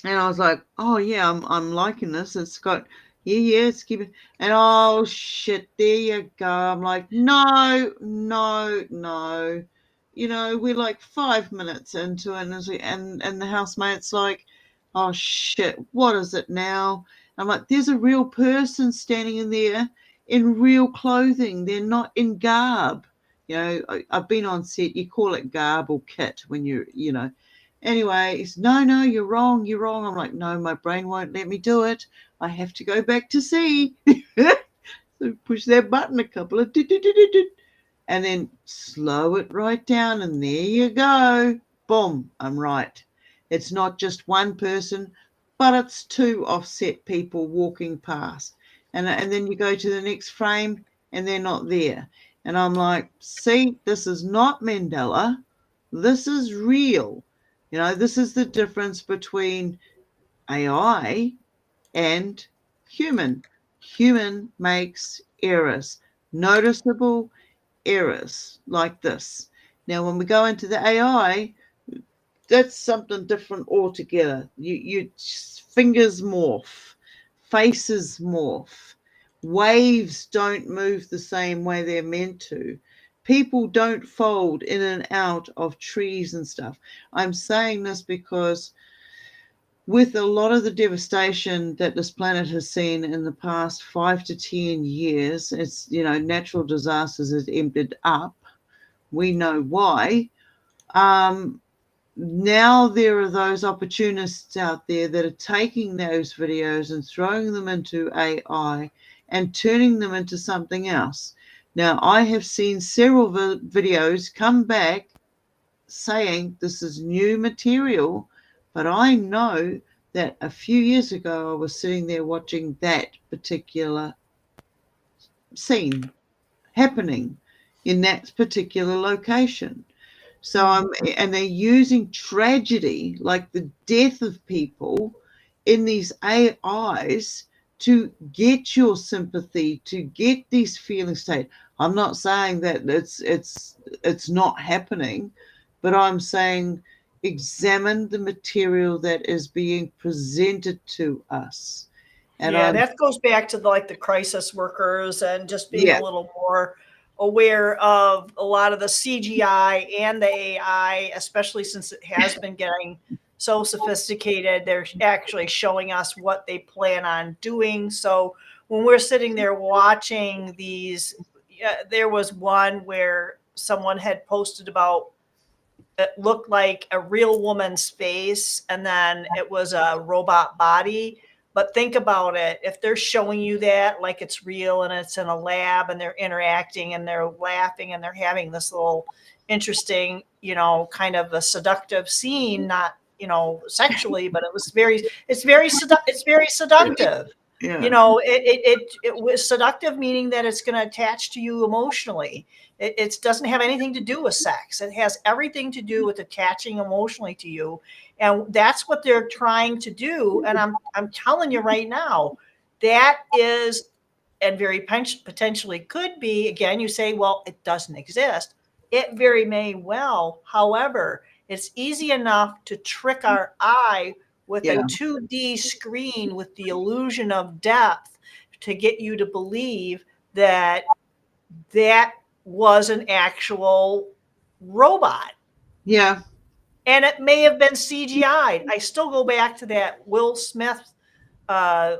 and I was like, oh yeah, I'm liking this. It's got, yeah, it's keeping, and oh shit, there you go. I'm like, no, no, no. We're like 5 minutes into it, and the housemate's like, oh shit, what is it now? I'm like, there's a real person standing in there in real clothing. They're not in garb. I've been on set. You call it garb or kit when you're. Anyway, he said, no, no, you're wrong, you're wrong. I'm like, no, my brain won't let me do it. I have to go back to C. So push that button a couple of, and then slow it right down, and there you go. Boom, I'm right. It's not just one person, but it's two offset people walking past. And then you go to the next frame, and they're not there. And I'm like, see, this is not Mandela. This is real. This is the difference between AI and human. Human makes errors, noticeable errors like this. Now, when we go into the AI, that's something different altogether. You fingers morph, faces morph, waves don't move the same way they're meant to. People don't fold in and out of trees and stuff. I'm saying this because with a lot of the devastation that this planet has seen in the past 5 to 10 years, it's, natural disasters has emptied up. We know why. Now there are those opportunists out there that are taking those videos and throwing them into AI and turning them into something else. Now, I have seen several videos come back saying this is new material, but I know that a few years ago I was sitting there watching that particular scene happening in that particular location. And they're using tragedy, like the death of people, in these AIs to get your sympathy, to get these feeling state. I'm not saying that it's not happening, but I'm saying examine the material that is being presented to us. And that goes back to the crisis workers and just being yeah, a little more aware of a lot of the CGI and the AI, especially since it has been getting so sophisticated. They're actually showing us what they plan on doing. So when we're sitting there watching these, there was one where someone had posted about, it looked like a real woman's face and then it was a robot body. But think about it, if they're showing you that like it's real and it's in a lab and they're interacting and they're laughing and they're having this little interesting, kind of a seductive scene, not, sexually, but it's very seductive. Yeah. It was seductive, meaning that it's going to attach to you emotionally. It doesn't have anything to do with sex. It has everything to do with attaching emotionally to you. And that's what they're trying to do. And I'm telling you right now, that is, and very potentially could be, again, you say, well, it doesn't exist. It very may well. However, it's easy enough to trick our eye with a 2D screen with the illusion of depth to get you to believe that that was an actual robot. Yeah. And it may have been CGI'd. I still go back to that Will Smith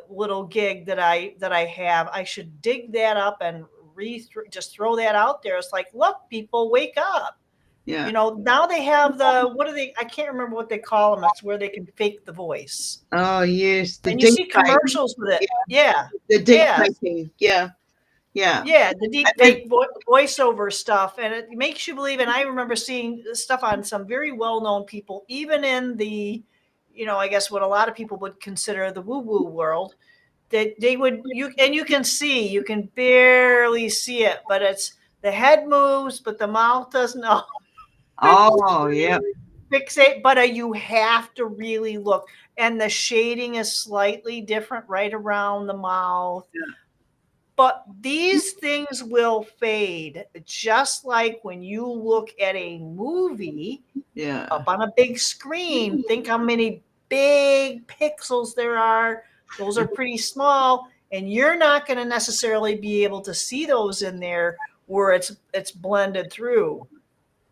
little gig that I have. I should dig that up and just throw that out there. It's like, look, people, wake up. Yeah. Now they have I can't remember what they call them. It's where they can fake the voice. Oh, yes. The And you see deep commercials with it. Yeah. The deep Yeah. faking. Yeah. Yeah. Yeah, the deep fake voiceover stuff, and it makes you believe. And I remember seeing stuff on some very well-known people, even in the, I guess what a lot of people would consider the woo-woo world, that they would, you can barely see it, but it's the head moves, but the mouth doesn't. Oh, yeah. Fixate, but you have to really look, and the shading is slightly different right around the mouth. Yeah. But these things will fade, just like when you look at a movie up on a big screen. Think how many big pixels there are. Those are pretty small, and you're not going to necessarily be able to see those in there where it's blended through,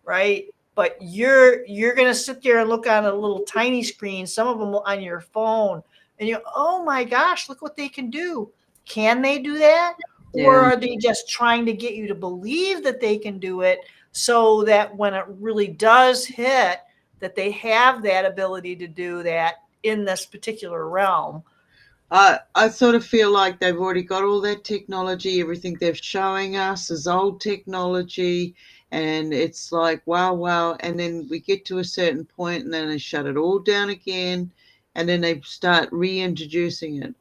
right? But you're going to sit there and look on a little tiny screen, some of them on your phone, and oh my gosh, look what they can do. Can they do that? Yeah. Or are they just trying to get you to believe that they can do it so that when it really does hit, that they have that ability to do that in this particular realm? I sort of feel like they've already got all that technology. Everything they're showing us is old technology. And it's like, wow. And then we get to a certain point and then they shut it all down again. And then they start reintroducing it.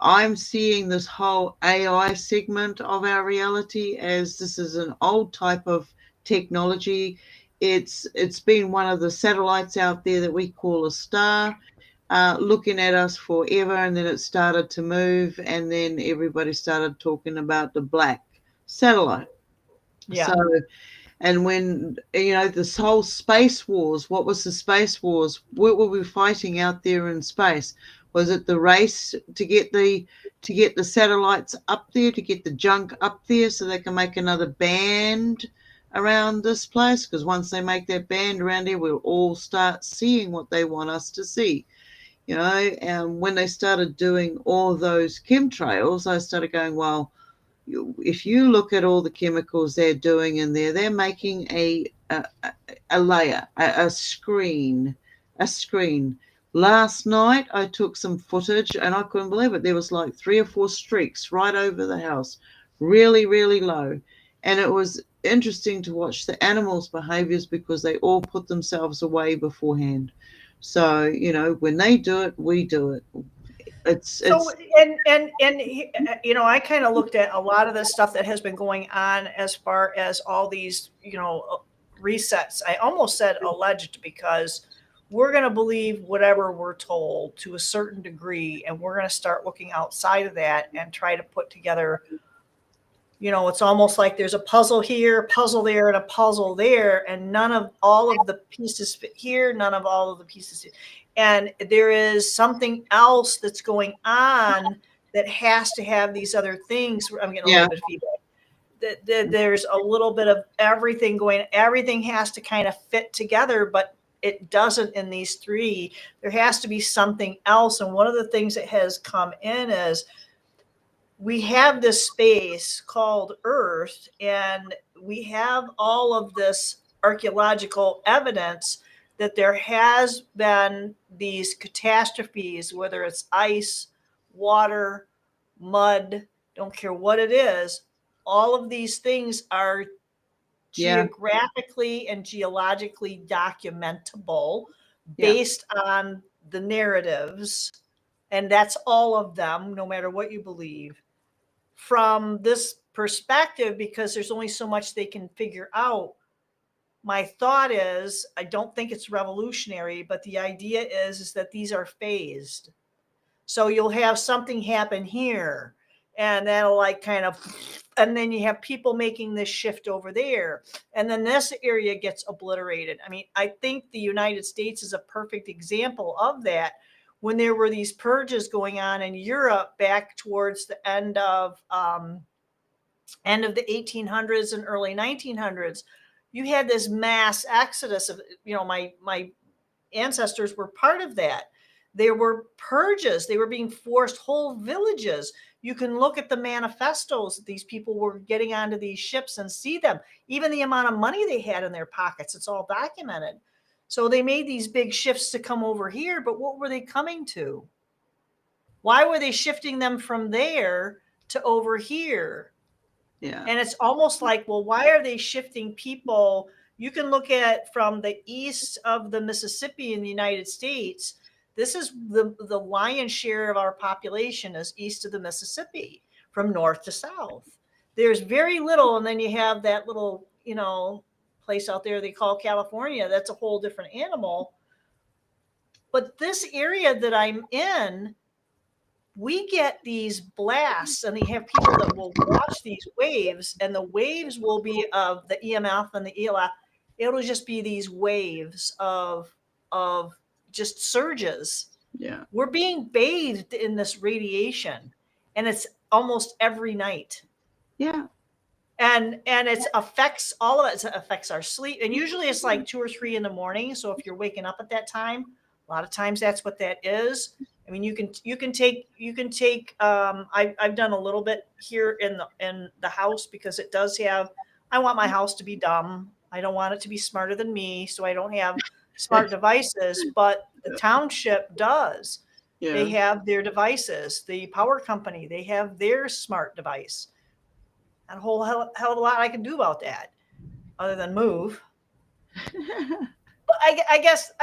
I'm seeing this whole AI segment of our reality as this is an old type of technology. It's been one of the satellites out there that we call a star, looking at us forever, and then it started to move, and then everybody started talking about the black satellite. Yeah. So, and when, this whole space wars, what was the space wars? What were we fighting out there in space? Was it the race to get the satellites up there, to get the junk up there so they can make another band around this place? Because once they make that band around here, we'll all start seeing what they want us to see. And when they started doing all those chemtrails, I started going, well, if you look at all the chemicals they're doing in there, they're making a layer, a screen. Last night I took some footage and I couldn't believe it. There was like 3 or 4 streaks right over the house, really, really low. And it was interesting to watch the animals' behaviors because they all put themselves away beforehand. So, when they do it, we do it. I kind of looked at a lot of the stuff that has been going on as far as all these, resets. I almost said alleged because we're going to believe whatever we're told to a certain degree, and we're going to start looking outside of that and try to put together. It's almost like there's a puzzle here, a puzzle there, and a puzzle there, and none of all of the pieces fit here, none of all of the pieces fit. And there is something else that's going on that has to have these other things. I'm getting a little bit of feedback. There's a little bit of everything going. Everything has to kind of fit together, but it doesn't in these 3. There has to be something else. And one of the things that has come in is we have this space called Earth, and we have all of this archaeological evidence that there has been these catastrophes, whether it's ice, water, mud, don't care what it is. All of these things are Yeah. geographically and geologically documentable Yeah. based on the narratives. And that's all of them, no matter what you believe. From this perspective, because there's only so much they can figure out, my thought is I don't think it's revolutionary, but the idea is that these are phased. So you'll have something happen here, and that'll like kind of, and then you have people making this shift over there, and then this area gets obliterated. I mean, I think the United States is a perfect example of that. When there were these purges going on in Europe back towards the end of the 1800s and early 1900s, you had this mass exodus of, my ancestors were part of that. There were purges. They were being forced, whole villages. You can look at the manifestos that these people were getting onto these ships and see them. Even the amount of money they had in their pockets, it's all documented. So they made these big shifts to come over here, but what were they coming to? Why were they shifting them from there to over here? Yeah. And it's almost like, well, why are they shifting people? You can look at from the east of the Mississippi in the United States. This is the lion's share of our population is east of the Mississippi, from north to south. There's very little, and then you have that little, place out there they call California. That's a whole different animal. But this area that I'm in, we get these blasts, and they have people that will watch these waves, and the waves will be of the EMF and the ELF. It'll just be these waves of just surges. Yeah. We're being bathed in this radiation, and it's almost every night. Yeah. And it affects all of it. It affects our sleep, and usually it's like 2 or 3 in the morning. So if you're waking up at that time, a lot of times that's what that is. I mean, you can take. I've done a little bit here in the house, because it does have. I want my house to be dumb. I don't want it to be smarter than me, so I don't have smart devices. But the township does. Yeah. They have their devices. The power company, they have their smart device. And a whole hell of a lot I can do about that, other than move. But I guess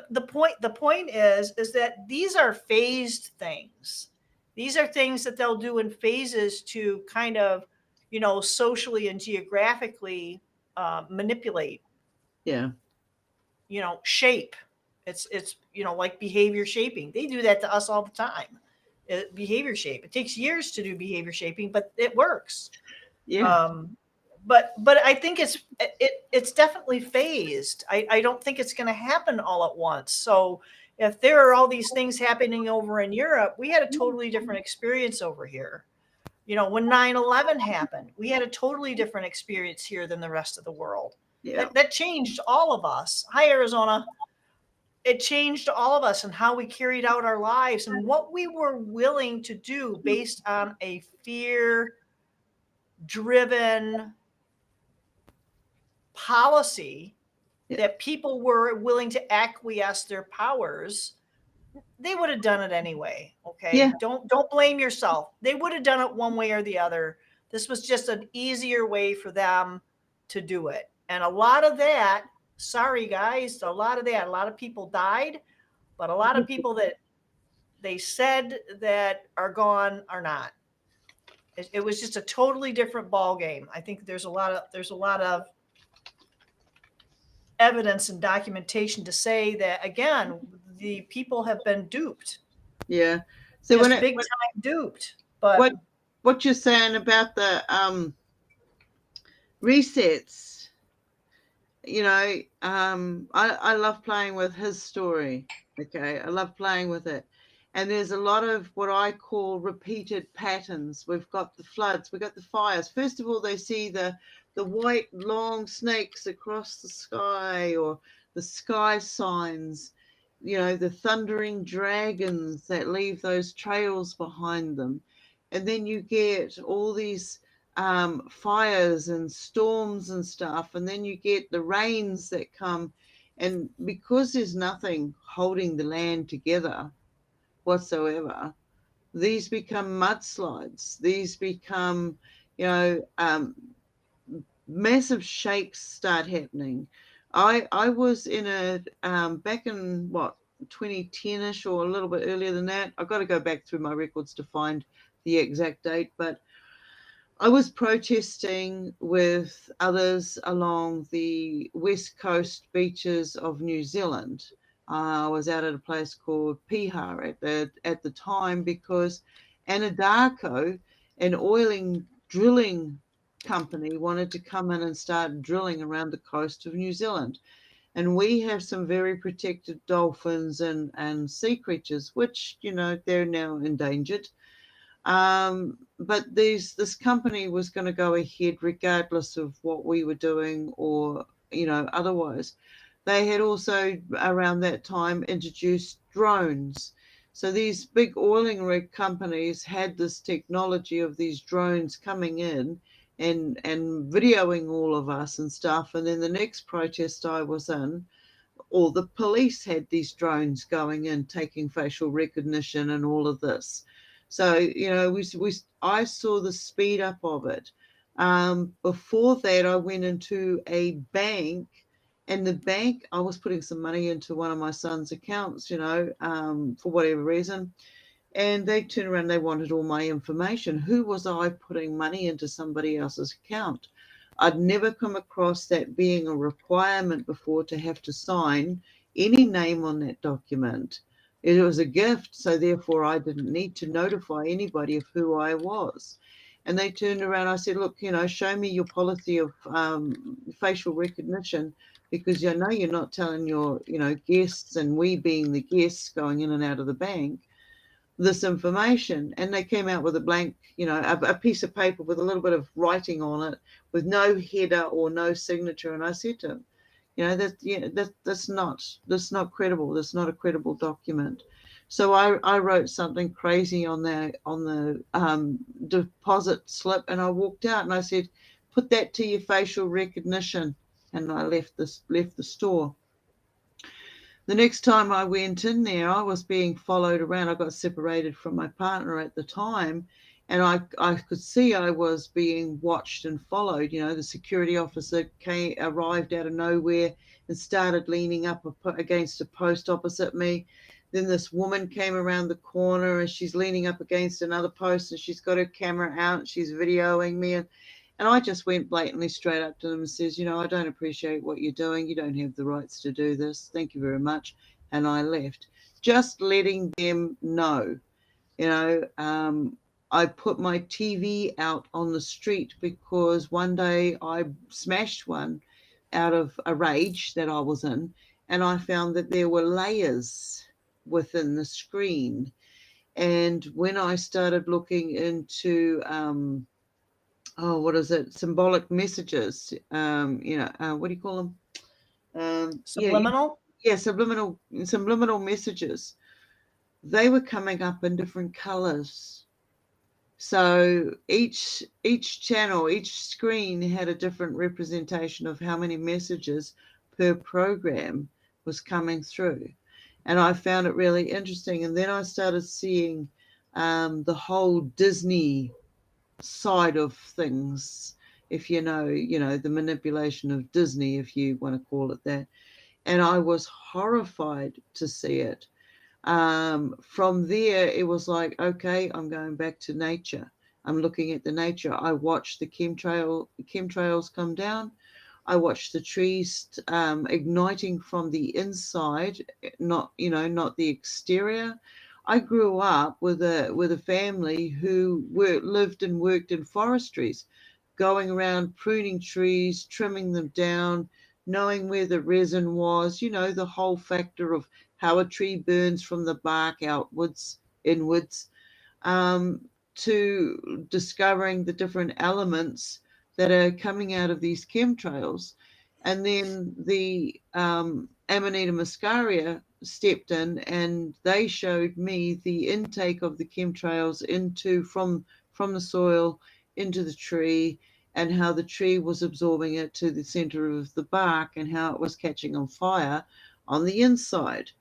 the point is that these are phased things. These are things that they'll do in phases to kind of, socially and geographically manipulate. Yeah. Shape. It's like behavior shaping. They do that to us all the time. Behavior shape. It takes years to do behavior shaping, but it works. Yeah. But I think it's definitely phased. I don't think it's going to happen all at once. So if there are all these things happening over in Europe, we had a totally different experience over here. When 9/11 happened, we had a totally different experience here than the rest of the world. Yeah. That changed all of us. Hi, Arizona. It changed all of us and how we carried out our lives and what we were willing to do based on a fear-driven policy that people were willing to acquiesce their powers. They would have done it anyway. Okay. Yeah. Don't blame yourself. They would have done it one way or the other. This was just an easier way for them to do it. And a lot of that, sorry guys, a lot of people died, but a lot of people that they said that are gone are not. It was just a totally different ball game. I think there's a lot of evidence and documentation to say that, again, the people have been duped. Yeah. So just big time duped. But what you're saying about the resets, I love playing with his story. Okay. I love playing with it. And there's a lot of what I call repeated patterns. We've got the floods, we've got the fires. First of all, they see the white long snakes across the sky, or the sky signs, the thundering dragons that leave those trails behind them. and then you get all these fires and storms and stuff, and then you get the rains that come, and because there's nothing holding the land together whatsoever, these become mudslides. These become, you know, massive shakes start happening. I was in a back in what 2010ish or a little bit earlier than that. I've got to go back through my records to find the exact date, but I was protesting with others along the west coast beaches of New Zealand. I was out at a place called Piha at the time because Anadarko, an oiling drilling company, wanted to come in and start drilling around the coast of New Zealand. And we have some very protected dolphins and sea creatures, which, you know, they're now endangered. But this company was going to go ahead regardless of what we were doing or, you know, otherwise. They had also around that time introduced drones. So these big oiling rig companies had this technology of these drones coming in and videoing all of us and stuff. And then the next protest I was in, or the police had these drones going in, taking facial recognition and all of this. So, you know, I saw the speed up of it. Before that, I went into a bank, and the bank, I was putting some money into one of my son's accounts, you know, for whatever reason. And they turned around, they wanted all my information. Who was I putting money into somebody else's account? I'd never come across that being a requirement before to have to sign any name on that document. It was a gift, so therefore I didn't need to notify anybody of who I was. And they turned around, I said, look, you know, show me your policy of facial recognition, because you know you're not telling your, you know, guests, and we being the guests going in and out of the bank, this information. And they came out with a blank, you know, a piece of paper with a little bit of writing on it with no header or no signature. And I said to him, you know, that's not credible. That's not a credible document. So I wrote something crazy on the deposit slip, and I walked out and I said, put that to your facial recognition. And I left the store. The next time I went in there, I was being followed around. I got separated from my partner at the time, and I could see I was being watched and followed. You know, the security officer arrived out of nowhere and started leaning up against a post opposite me. Then this woman came around the corner and she's leaning up against another post and she's got her camera out and she's videoing me. And I just went blatantly straight up to them and says, you know, I don't appreciate what you're doing. You don't have the rights to do this. Thank you very much. And I left, just letting them know, you know. I put my TV out on the street because one day I smashed one out of a rage that I was in, and I found that there were layers within the screen. And when I started looking into what is it? Symbolic messages. You know, what do you call them? Yeah, Subliminal? yeah, subliminal messages. They were coming up in different colors. So each channel, each screen had a different representation of how many messages per program was coming through. And I found it really interesting. And then I started seeing the whole Disney side of things, if you know, the manipulation of Disney, if you want to call it that. And I was horrified to see it. From there, it was like, okay, I'm going back to nature. I'm looking at the nature. I watched the chemtrails come down. I watched the trees igniting from the inside, not the exterior. I grew up with a family who lived and worked in forestries, going around pruning trees, trimming them down, knowing where the resin was, you know, the whole factor of how a tree burns from the bark outwards, inwards, to discovering the different elements that are coming out of these chemtrails. And then the Amanita muscaria stepped in, and they showed me the intake of the chemtrails into from the soil into the tree, and how the tree was absorbing it to the center of the bark, and how it was catching on fire on the inside.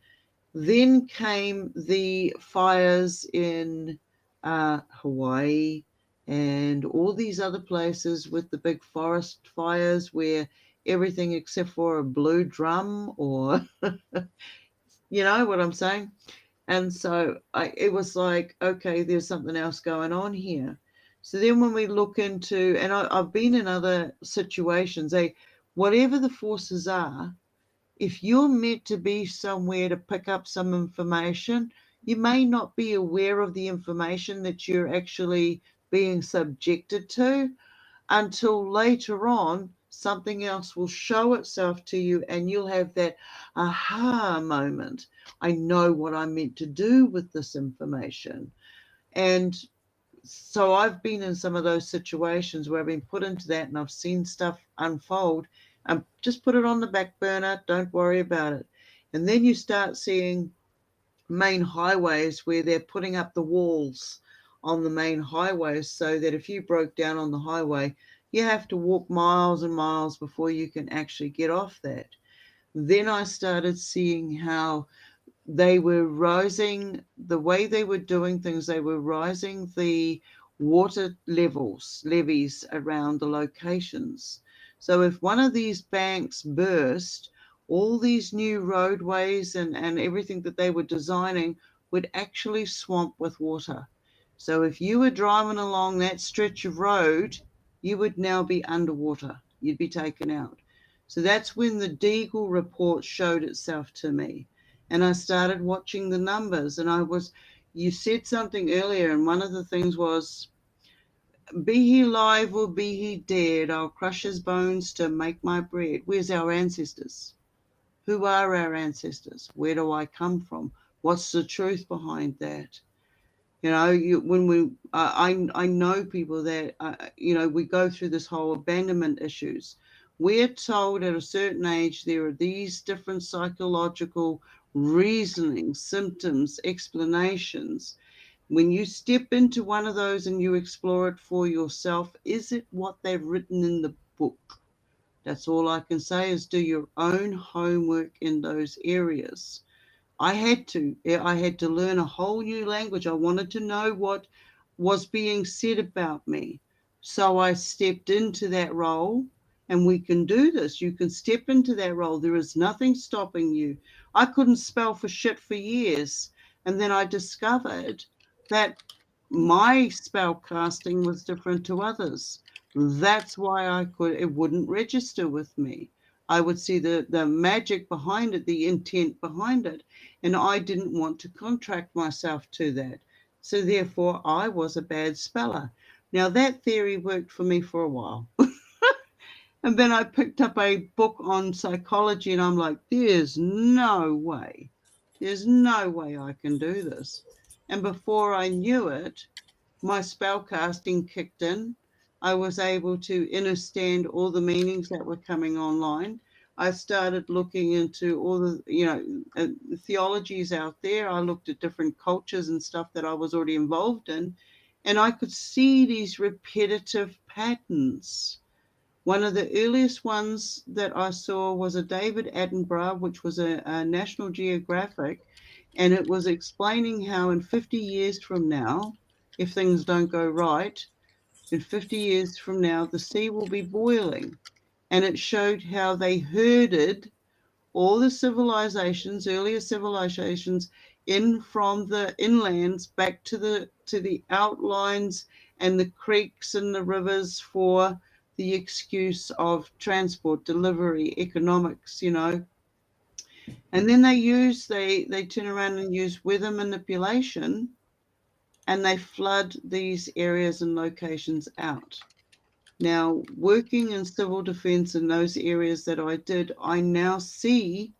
Then came the fires in Hawaii and all these other places with the big forest fires where everything except for a blue drum, or you know what I'm saying? And so it was like, okay, there's something else going on here. So then when we look into, and I've been in other situations, whatever the forces are, if you're meant to be somewhere to pick up some information, you may not be aware of the information that you're actually being subjected to until later on something else will show itself to you, and you'll have that aha moment. I know what I'm meant to do with this information. And so I've been in some of those situations where I've been put into that, and I've seen stuff unfold, and just put it on the back burner, don't worry about it. And then you start seeing main highways where they're putting up the walls on the main highways, so that if you broke down on the highway, you have to walk miles and miles before you can actually get off that. Then I started seeing how they were rising, the way they were doing things, they were rising the water levees around the locations. So if one of these banks burst, all these new roadways and everything that they were designing would actually swamp with water. So if you were driving along that stretch of road, you would now be underwater. You'd be taken out. So that's when the Deagle report showed itself to me. And I started watching the numbers, and you said something earlier, and one of the things was, be he live or be he dead, I'll crush his bones to make my bread. Where's our ancestors? Who are our ancestors? Where do I come from? What's the truth behind that? You know, I know people that, we go through this whole abandonment issues. We're told at a certain age there are these different psychological reasonings, symptoms, explanations. When you step into one of those and you explore it for yourself, is it what they've written in the book? That's all I can say, is do your own homework in those areas. I had to. I had to learn a whole new language. I wanted to know what was being said about me. So I stepped into that role, and we can do this. You can step into that role. There is nothing stopping you. I couldn't spell for shit for years. And then I discovered that my spell casting was different to others. That's why it wouldn't register with me. I would see the magic behind it, the intent behind it, and I didn't want to contract myself to that. So therefore, I was a bad speller. Now, that theory worked for me for a while. And then I picked up a book on psychology, and I'm like, there's no way. There's no way I can do this. And before I knew it, my spell casting kicked in. I was able to understand all the meanings that were coming online. I started looking into all the, theologies out there. I looked at different cultures and stuff that I was already involved in, and I could see these repetitive patterns. One of the earliest ones that I saw was a David Attenborough, which was a National Geographic, and it was explaining how in 50 years from now, if things don't go right, in 50 years from now, the sea will be boiling. And it showed how they herded all the civilizations, earlier civilizations, in from the inlands back to the outlines and the creeks and the rivers for the excuse of transport, delivery, economics, And then they turn around and use weather manipulation, and they flood these areas and locations out. Now, working in civil defense in those areas that I did, I now see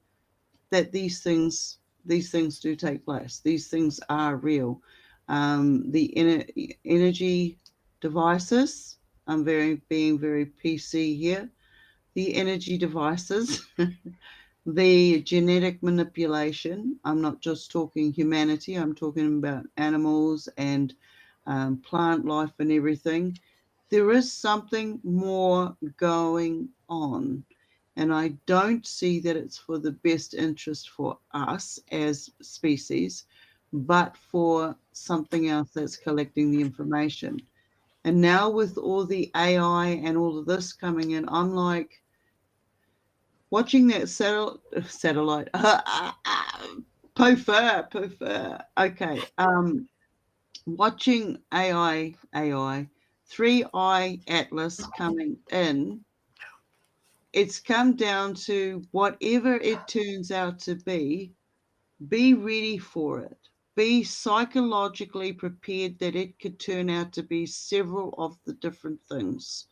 that these things do take place. These things are real. The energy devices, I'm being very PC here. The energy devices the genetic manipulation. I'm not just talking humanity, I'm talking about animals and plant life and everything. There is something more going on. And I don't see that it's for the best interest for us as species, but for something else that's collecting the information. And now with all the AI and all of this coming in, I'm like watching that satellite. Pofer. Okay. Watching AI, 3i Atlas coming in, it's come down to whatever it turns out to be ready for it. Be psychologically prepared that it could turn out to be several of the different things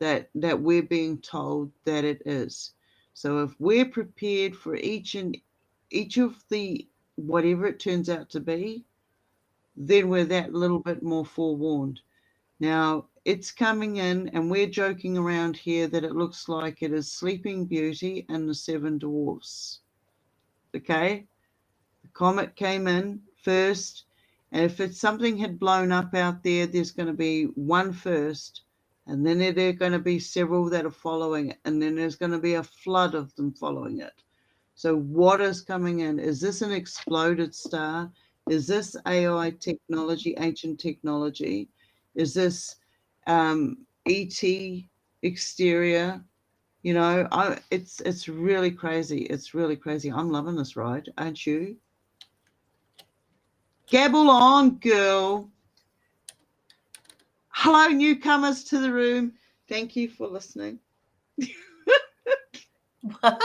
that we're being told that it is. So if we're prepared for each of the whatever it turns out to be, then we're that little bit more forewarned. Now, it's coming in, and we're joking around here that it looks like it is Sleeping Beauty and the Seven Dwarfs. Okay? The comet came in first, and if it's something had blown up out there, there's going to be one first, and then there are going to be several that are following it, and then there's going to be a flood of them following it. So what is coming in? Is this an exploded star? Is this AI technology, ancient technology? Is this ET exterior? You know, it's really crazy. It's really crazy. I'm loving this ride, aren't you? Gabble on, girl. Hello, newcomers to the room. Thank you for listening. What?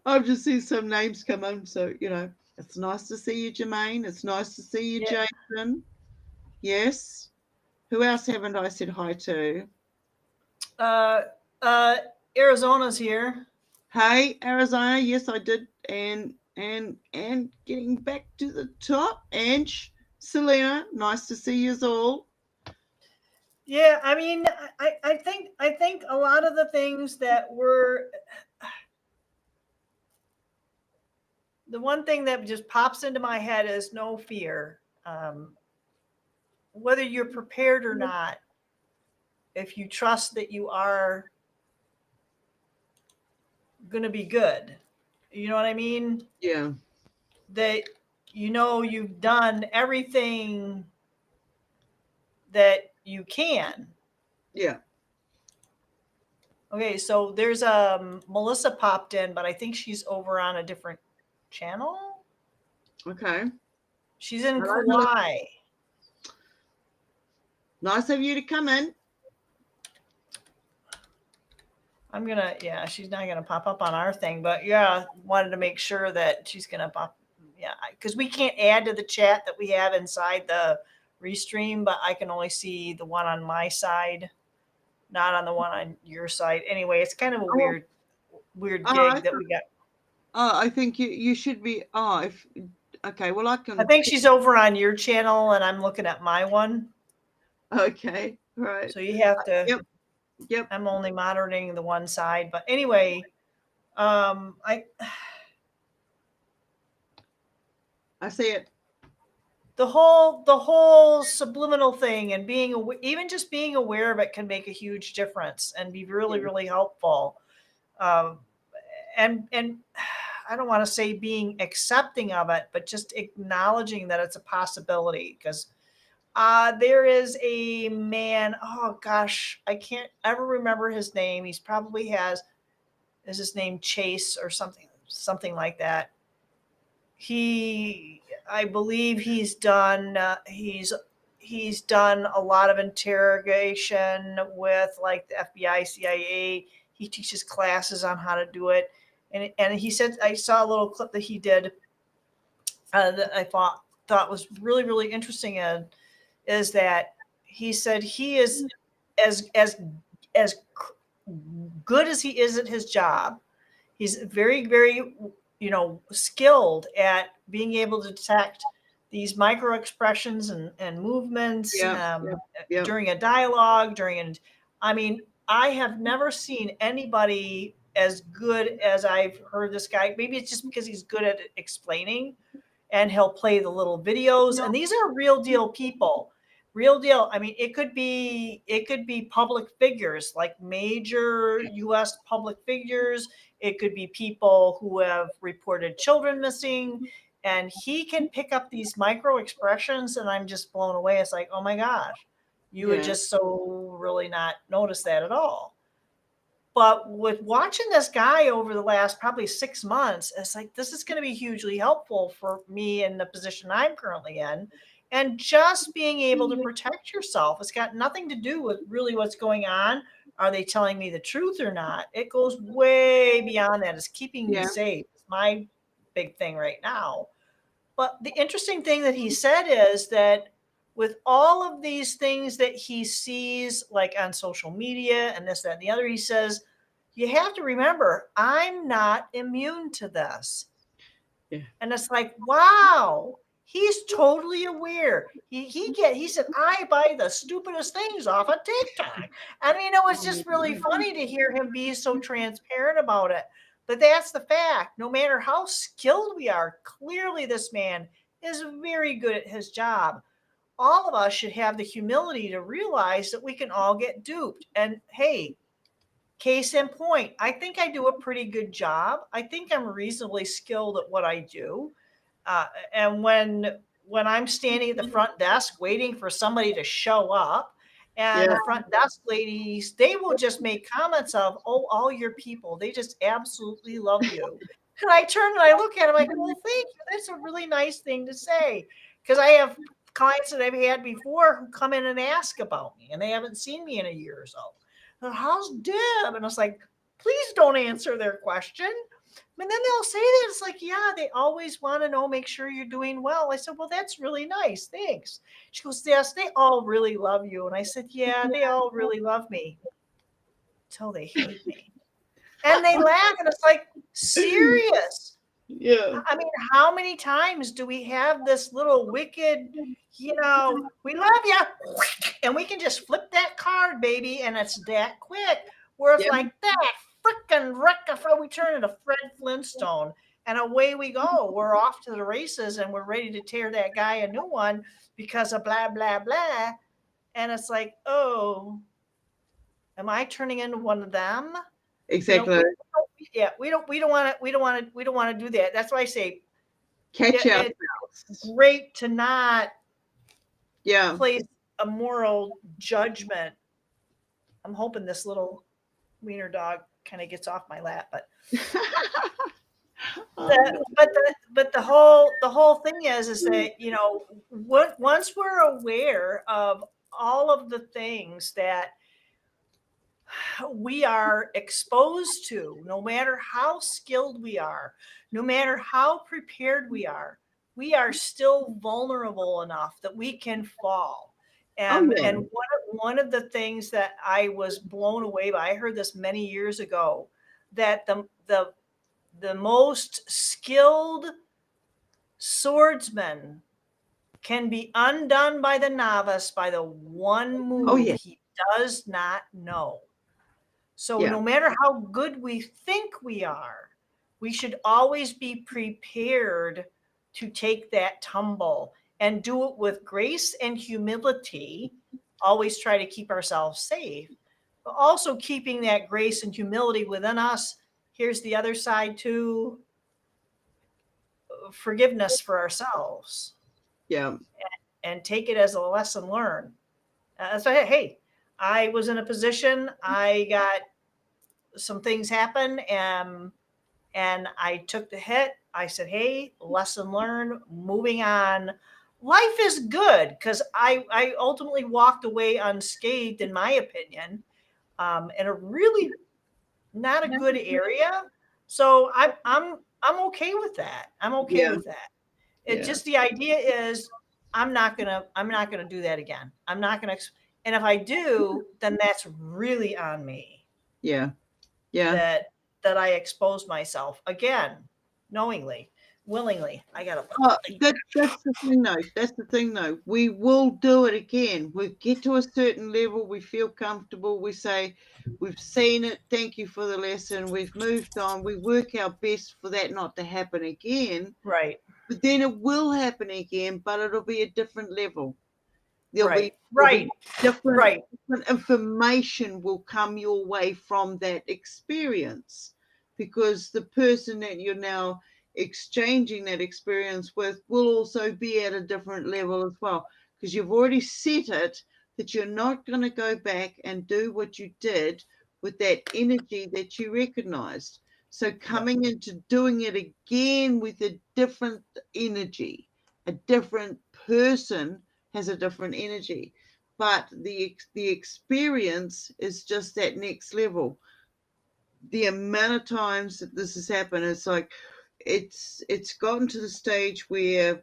I've just seen some names come in, so it's nice to see you, Jermaine. It's nice to see you, Yeah. Jason. Yes. Who else haven't I said hi to? Uh, uh, Arizona's here. Hey, Arizona. Yes, I did. And getting back to the top, Ange, Selena. Nice to see you all. Yeah, I mean, I think a lot of the things that were the one thing that just pops into my head is no fear. Whether you're prepared or not, if you trust that you are going to be good, you know what I mean? Yeah. That you've done everything that you can. Yeah. Okay, so there's Melissa popped in, but I think she's over on a different channel. Okay. She's in Hello, Kauai. nice of you to come in. Yeah, she's not gonna pop up on our thing, but yeah, wanted to make sure that she's gonna pop. Yeah, because we can't add to the chat that we have inside the restream, but I can only see the one on my side, not on the one on your side. Anyway, it's kind of a weird I gig that we got. I think you should be. If okay, well I I can. think she's over on your channel, and I'm looking at my one. Okay, right. So you have to. Yep. I'm only monitoring the one side, but anyway, I see it. the whole subliminal thing and even just being aware of it can make a huge difference and be really really helpful. And I don't want to say being accepting of it, but just acknowledging that it's a possibility. Because there is a man, oh gosh, I can't ever remember his name. He's probably is his name Chase or something like that. I believe he's done done a lot of interrogation with like the FBI, CIA. He teaches classes on how to do it, and he said, I saw a little clip that he did that I thought was really really interesting, and is that he said he is as good as he is at his job. He's very very skilled at being able to detect these micro expressions and movements Yeah. during a dialogue I mean, I have never seen anybody as good as I've heard this guy. Maybe it's just because he's good at explaining, and he'll play the little videos. And these are real deal people. Real deal. I mean, it could be public figures, like major US public figures. It could be people who have reported children missing, and he can pick up these micro expressions, and I'm just blown away. It's like, oh my gosh, you would just so really not notice that at all. But with watching this guy over the last probably 6 months, it's like, this is going to be hugely helpful for me in the position I'm currently in. And just being able to protect yourself. It's got nothing to do with really what's going on. Are they telling me the truth or not? It goes way beyond that. It's keeping me safe. It's my big thing right now. But the interesting thing that he said is that with all of these things that he sees, like on social media and this, that, and the other, he says, you have to remember, I'm not immune to this. Yeah. And it's like, wow, he's totally aware. He said, I buy the stupidest things off of TikTok. I mean, it was just really funny to hear him be so transparent about it. But that's the fact. No matter how skilled we are, clearly this man is very good at his job. All of us should have the humility to realize that we can all get duped. And hey, case in point, I think I do a pretty good job. I think I'm reasonably skilled at what I do. And when I'm standing at the front desk waiting for somebody to show up, and the front desk ladies, they will just make comments of, oh, all your people, they just absolutely love you. And I turn and I look at them like, well, thank you. That's a really nice thing to say. Because I have clients that I've had before who come in and ask about me, and they haven't seen me in a year or so. How's Deb? And I was like, please don't answer their question. And then they'll say that. It's like, yeah, they always want to know, make sure you're doing well. I said, well, that's really nice. Thanks. She goes, yes, they all really love you. And I said, yeah, they all really love me until they hate me. And they laugh. And it's like, serious. Yeah. I mean, how many times do we have this little wicked, we love you, and we can just flip that card, baby, and it's that quick. Where it's like that frickin' wreck, we turn into Fred Flintstone, and away we go. We're off to the races, and we're ready to tear that guy a new one because of blah, blah, blah. And it's like, oh, am I turning into one of them? Exactly. We don't want to do that. That's why I say, catch up. It's great to not place a moral judgment. I'm hoping this little wiener dog kind of gets off my lap, but the whole thing is that once we're aware of all of the things that we are exposed to, no matter how skilled we are, no matter how prepared we are still vulnerable enough that we can fall. And one of the things that I was blown away by, I heard this many years ago, that the most skilled swordsman can be undone by the novice by the one move he does not know. So no matter how good we think we are, we should always be prepared to take that tumble and do it with grace and humility. Always try to keep ourselves safe, but also keeping that grace and humility within us. Here's the other side too. Forgiveness for ourselves. Yeah. And take it as a lesson learned. So, hey, I was in a position, I got some things happen, and I took the hit. I said, hey, lesson learned, moving on. Life is good, because I ultimately walked away unscathed, in my opinion, in a really not a good area. So I'm okay with that. I'm okay with that. It's just, the idea is I'm not gonna do that again. I'm not gonna. And if I do, then that's really on me. Yeah. That I exposed myself again, knowingly. willingly. I gotta. That's the thing, though. That's the thing, though. We will do it again. We get to a certain level. We feel comfortable. We say, we've seen it. Thank you for the lesson. We've moved on. We work our best for that not to happen again. Right. But then it will happen again, but it'll be a different level. There'll Right. be different information will come your way from that experience, because the person that you're now exchanging that experience with will also be at a different level as well, because you've already set it that you're not going to go back and do what you did with that energy that you recognized. So coming into doing it again with a different energy, a different person has a different energy, but the experience is just that next level. The amount of times that this has happened, it's like it's gotten to the stage where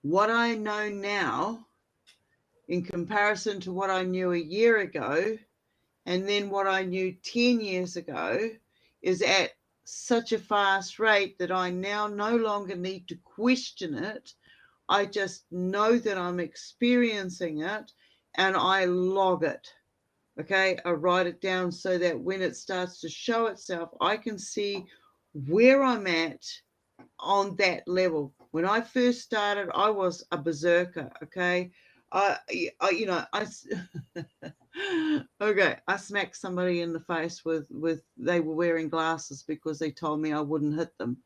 what I know now in comparison to what I knew a year ago and then what I knew 10 years ago is at such a fast rate that I now no longer need to question it. I just know that I'm experiencing it and I log it. Okay, I write it down so that when it starts to show itself, I can see where I'm at on that level. When I first started, I was a berserker. Okay, I okay, I smacked somebody in the face with they were wearing glasses because they told me I wouldn't hit them,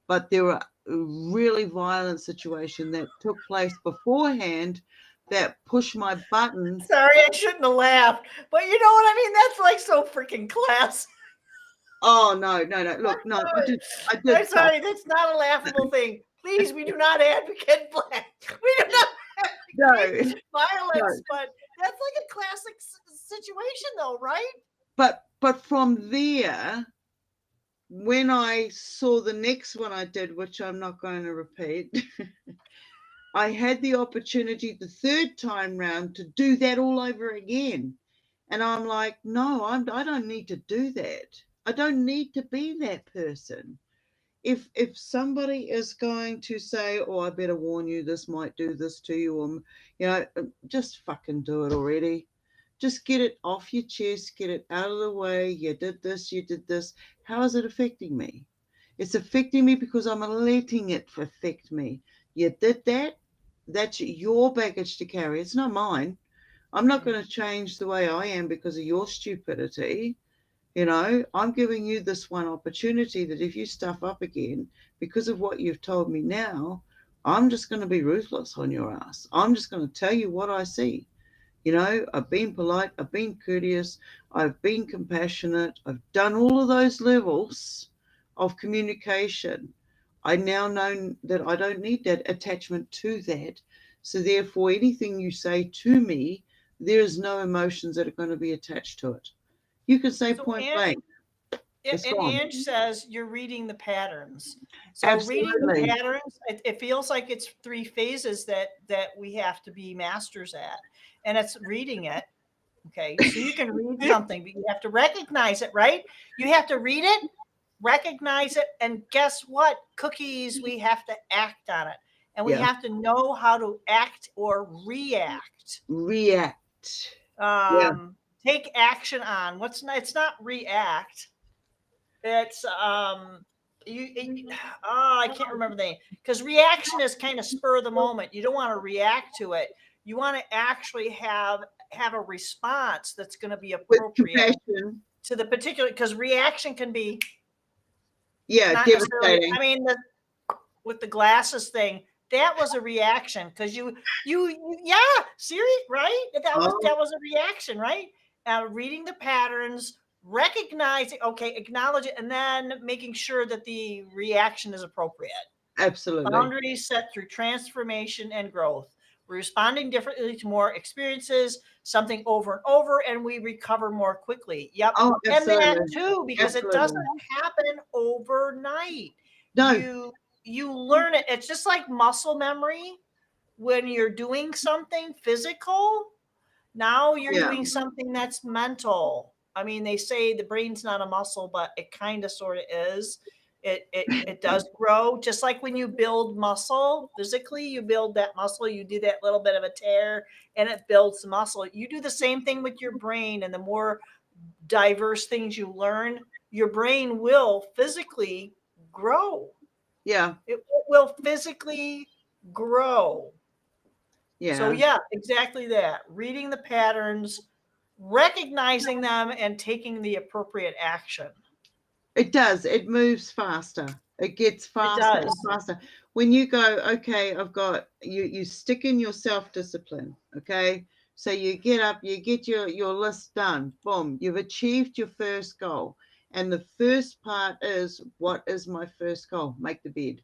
but there were a really violent situation that took place beforehand that pushed my button. Sorry, I shouldn't have laughed, but you know what I mean. That's like so freaking class. Oh no! Look, no, I did. I'm sorry, that's not a laughable thing. Please, we do not advocate black. We do not advocate violence, but that's like a classic situation, though, right? But from there, when I saw the next one I did, which I'm not going to repeat, I had the opportunity the third time round to do that all over again. And I'm like, no, I don't need to do that. I don't need to be that person. If somebody is going to say, oh, I better warn you, this might do this to you, or just fucking do it already. Just get it off your chest, get it out of the way. You did this, you did this. How is it affecting me? It's affecting me because I'm letting it affect me. You did that. That's your baggage to carry. It's not mine. I'm not going to change the way I am because of your stupidity. I'm giving you this one opportunity that if you stuff up again because of what you've told me now, I'm just going to be ruthless on your ass. I'm just going to tell you what I see. I've been polite, I've been courteous, I've been compassionate, I've done all of those levels of communication. I now know that I don't need that attachment to that. So therefore, anything you say to me, there is no emotions that are going to be attached to it. You can say point blank. And Ange says you're reading the patterns. So Absolutely. reading the patterns, it feels like it's 3 phases that we have to be masters at. And it's reading it. Okay. So you can read something, but you have to recognize it, right? You have to read it, recognize it, and guess what? Cookies, we have to act on it. And we have to know how to act or react. Take action on. It's not react. It's I can't remember the name, because reaction is kind of spur of the moment. You don't want to react to it. You want to actually have a response that's going to be appropriate to the particular, because reaction can be devastating. I mean, with the glasses thing, that was a reaction because you Siri, right? That was a reaction, right? Reading the patterns, recognizing, okay, acknowledge it, and then making sure that the reaction is appropriate. Absolutely. Boundaries set through transformation and growth. We're responding differently to more experiences, something over and over, and we recover more quickly. Yep. Oh, and that too, because it doesn't happen overnight. No. You learn it. It's just like muscle memory. When you're doing something physical, now you're doing something that's mental. I mean, they say the brain's not a muscle, but it kind of sort of is. It does grow, just like when you build muscle physically. You build that muscle, you do that little bit of a tear, and it builds the muscle. You do the same thing with your brain, and the more diverse things you learn, your brain will physically grow. Yeah. It will physically grow. So Yeah. yeah, exactly that. Reading the patterns, recognizing them, and taking the appropriate action. It does. It moves faster. It gets It faster and does. faster. When you go, okay, I've got you, you stick in your self-discipline. Okay. So you get up, you get your list done. Boom. You've achieved your first goal. And the first part is, what is my first goal? Make the bed.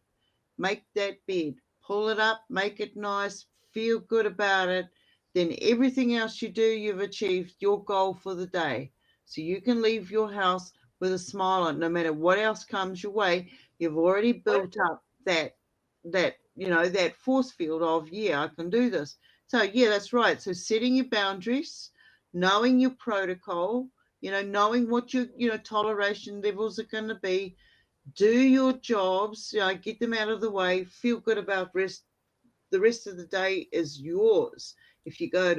Make that bed. Pull it up, make it nice, feel good about it. Then everything else you do, you've achieved your goal for the day. So you can leave your house with a smile on it. No matter what else comes your way, you've already built up that force field of, yeah, I can do this. So yeah, that's right. So setting your boundaries, knowing your protocol, knowing what your toleration levels are going to be. Do your jobs, get them out of the way, feel good about the rest of the day is yours. If you go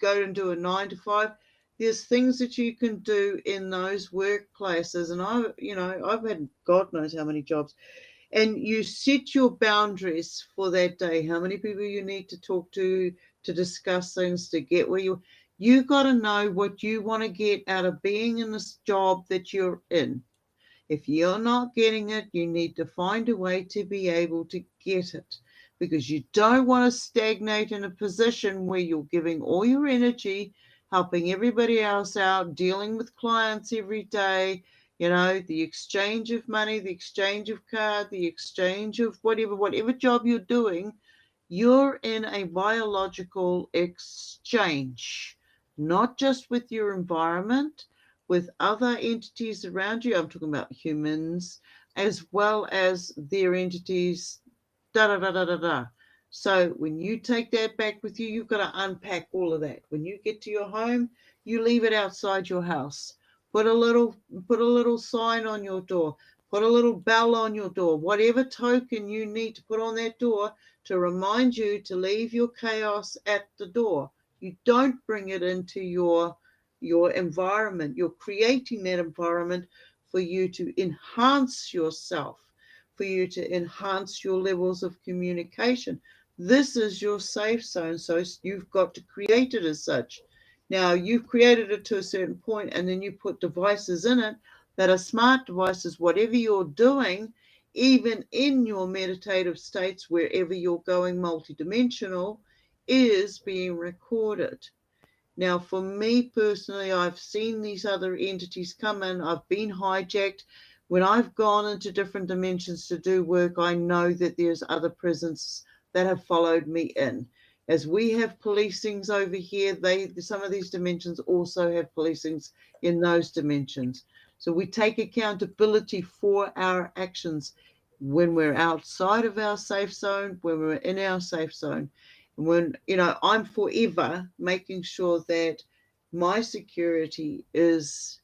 and do a 9 to 5, there's things that you can do in those workplaces. And I've had God knows how many jobs. And you set your boundaries for that day, how many people you need to talk to discuss things, to get where you got to know what you want to get out of being in this job that you're in. If you're not getting it, you need to find a way to be able to get it, because you don't want to stagnate in a position where you're giving all your energy, helping everybody else out, dealing with clients every day, the exchange of money, the exchange of card, the exchange of whatever job you're doing. You're in a biological exchange, not just with your environment, with other entities around you. I'm talking about humans as well as their entities, da da da da da da. So when you take that back with you, you've got to unpack all of that. When you get to your home, you leave it outside your house. Put a little sign on your door. Put a little bell on your door. Whatever token you need to put on that door to remind you to leave your chaos at the door. You don't bring it into your environment. You're creating that environment for you to enhance yourself, for you to enhance your levels of communication. This is your safe zone, so you've got to create it as such. Now, you've created it to a certain point, and then you put devices in it that are smart devices. Whatever you're doing, even in your meditative states, wherever you're going multidimensional, is being recorded. Now, for me personally, I've seen these other entities come in. I've been hijacked. When I've gone into different dimensions to do work, I know that there's other presences that have followed me in. As we have policings over here, some of these dimensions also have policings in those dimensions. So we take accountability for our actions when we're outside of our safe zone, when we're in our safe zone. When I'm forever making sure that my security is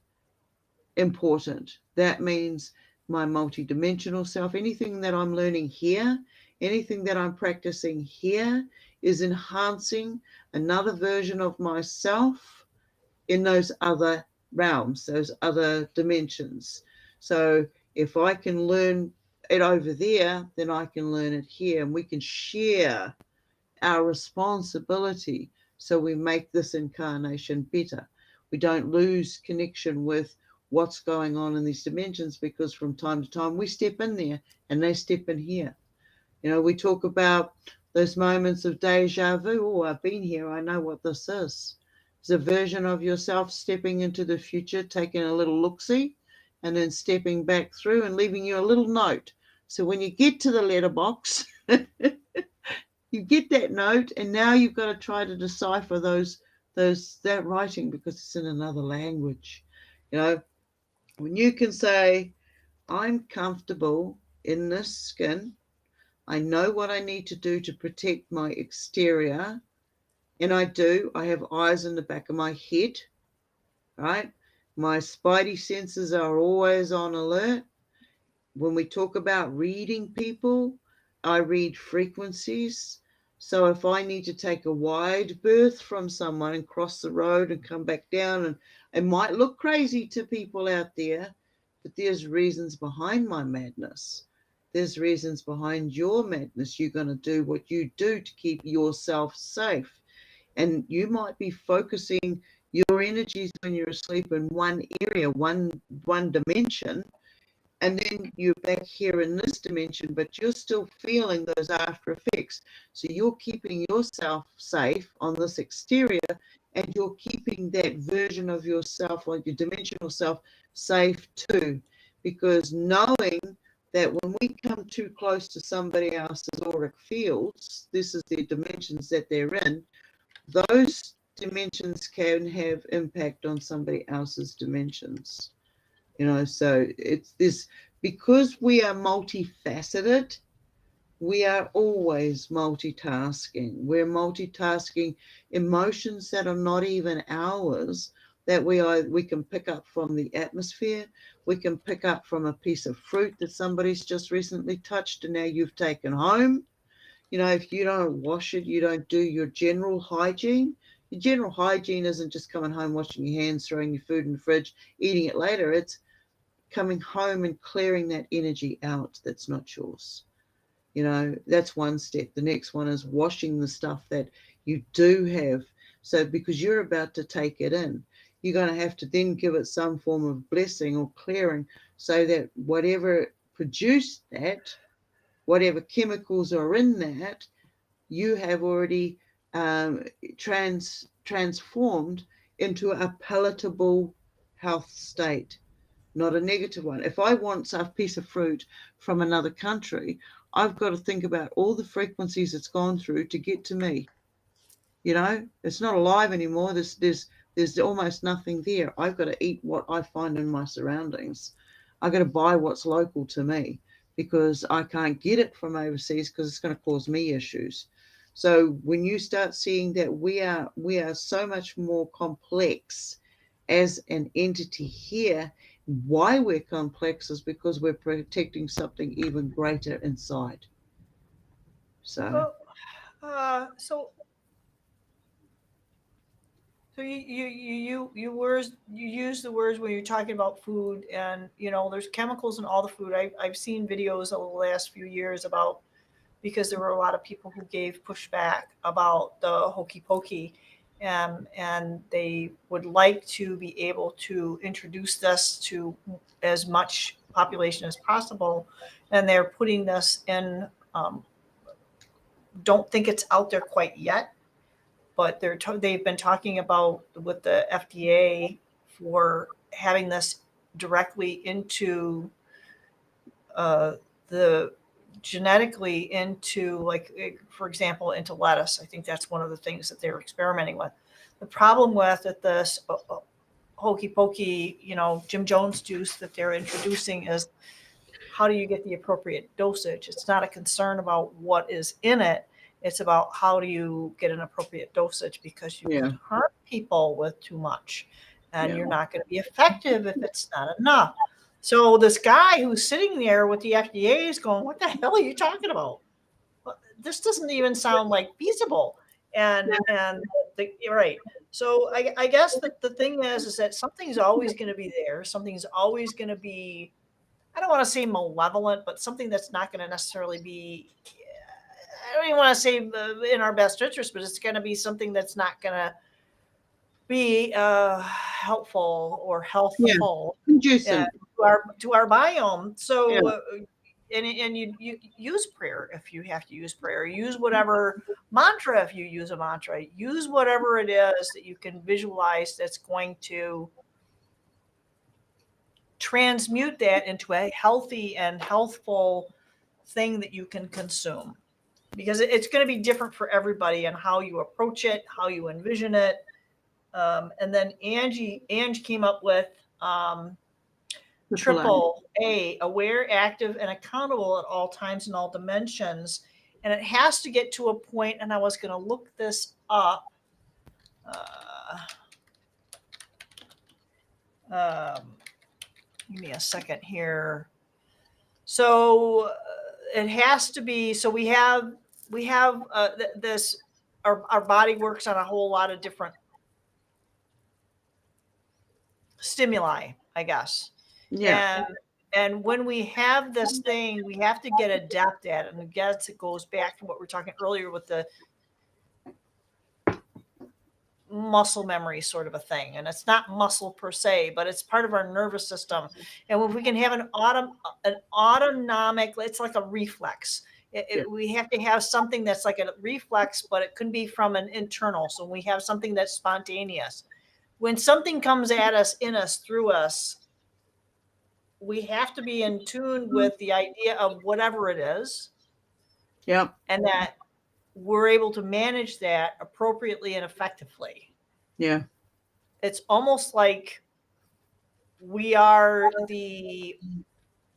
important. That means my multidimensional self, anything that I'm learning here, anything that I'm practicing here is enhancing another version of myself in those other realms, those other dimensions. So if I can learn it over there, then I can learn it here, and we can share our responsibility so we make this incarnation better. We don't lose connection with what's going on in these dimensions, because from time to time we step in there and they step in here. We talk about those moments of deja vu. Oh, I've been here. I know what this is. It's a version of yourself stepping into the future, taking a little look-see, and then stepping back through and leaving you a little note. So when you get to the letterbox, you get that note, and now you've got to try to decipher that writing, because it's in another language. When you can say, I'm comfortable in this skin, I know what I need to do to protect my exterior, and I do. I have eyes in the back of my head, right? My spidey senses are always on alert. when we talk about reading people, I read frequencies. So if I need to take a wide berth from someone and cross the road and come back down, and it might look crazy to people out there, but there's reasons behind my madness. There's reasons behind your madness. You're going to do what you do to keep yourself safe. And you might be focusing your energies when you're asleep in one area, one dimension, and then you're back here in this dimension, but you're still feeling those after effects. So you're keeping yourself safe on this exterior, and you're keeping that version of yourself, like your dimensional self, safe too. Because knowing that when we come too close to somebody else's auric fields, this is their dimensions that they're in, those dimensions can have impact on somebody else's dimensions. So it's this, because we are multifaceted, we are always multitasking. We're multitasking emotions that are not even ours, that we can pick up from the atmosphere. We can pick up from a piece of fruit that somebody's just recently touched and now you've taken home. If you don't wash it, you don't do your general hygiene. Your general hygiene isn't just coming home, washing your hands, throwing your food in the fridge, eating it later. It's coming home and clearing that energy out that's not yours. That's one step. The next one is washing the stuff that you do have. So because you're about to take it in, you're going to have to then give it some form of blessing or clearing, so that whatever produced that, whatever chemicals are in that, you have already transformed into a palatable health state, not a negative one. If I want a piece of fruit from another country, I've got to think about all the frequencies it's gone through to get to me. It's not alive anymore. There's almost nothing there. I've got to eat what I find in my surroundings. I've got to buy what's local to me, because I can't get it from overseas, because it's going to cause me issues. So when you start seeing that we are so much more complex as an entity here, why we're complex is because we're protecting something even greater inside. So Well, so you use the words when you're talking about food, and there's chemicals in all the food. I've seen videos over the last few years about, because there were a lot of people who gave pushback about the hokey pokey, and they would like to be able to introduce this to as much population as possible, and they're putting this in. Don't think it's out there quite yet, but they've been talking about with the FDA for having this directly into the genetically into, like, for example, into lettuce. I think that's one of the things that they're experimenting with. The problem with this hokey pokey, Jim Jones juice that they're introducing is, how do you get the appropriate dosage? It's not a concern about what is in it. It's about how do you get an appropriate dosage, because you yeah, could harm people with too much, and yeah, you're not going to be effective if it's not enough. So this guy who's sitting there with the FDA is going, "What the hell are you talking about? This doesn't even sound like feasible." You're right. So I guess that the thing is that something's always going to be there. Something's always going to be, I don't want to say malevolent, but something that's not going to necessarily be, I don't even want to say in our best interest, but it's going to be something that's not going to be helpful or yeah. healthful uh, Inducent. to our biome. Yeah, So, and you use prayer if you have to use prayer. Use whatever mantra if you use a mantra. Use whatever it is that you can visualize that's going to transmute that into a healthy and healthful thing that you can consume, because it's going to be different for everybody and how you approach it, how you envision it. And then Ange came up with triple A. triple A, aware, active, and accountable at all times and all dimensions. And it has to get to a point, and I was going to look this up. Um, Give me a second here. So it has to be. So we have this. Our body works on a whole lot of different stimuli, I guess. Yeah. And when we have this thing, we have to get adept at it. And I guess it goes back to what we were talking earlier with the muscle memory sort of a thing. And it's not muscle per se, but it's part of our nervous system. And if we can have an autonomic, it's like a reflex. We have to have something that's like a reflex, but it can be from an internal. So we have something that's spontaneous. When something comes at us, in us, through us, we have to be in tune with the idea of whatever it is. Yep. And that we're able to manage that appropriately and effectively. Yeah. It's almost like we are the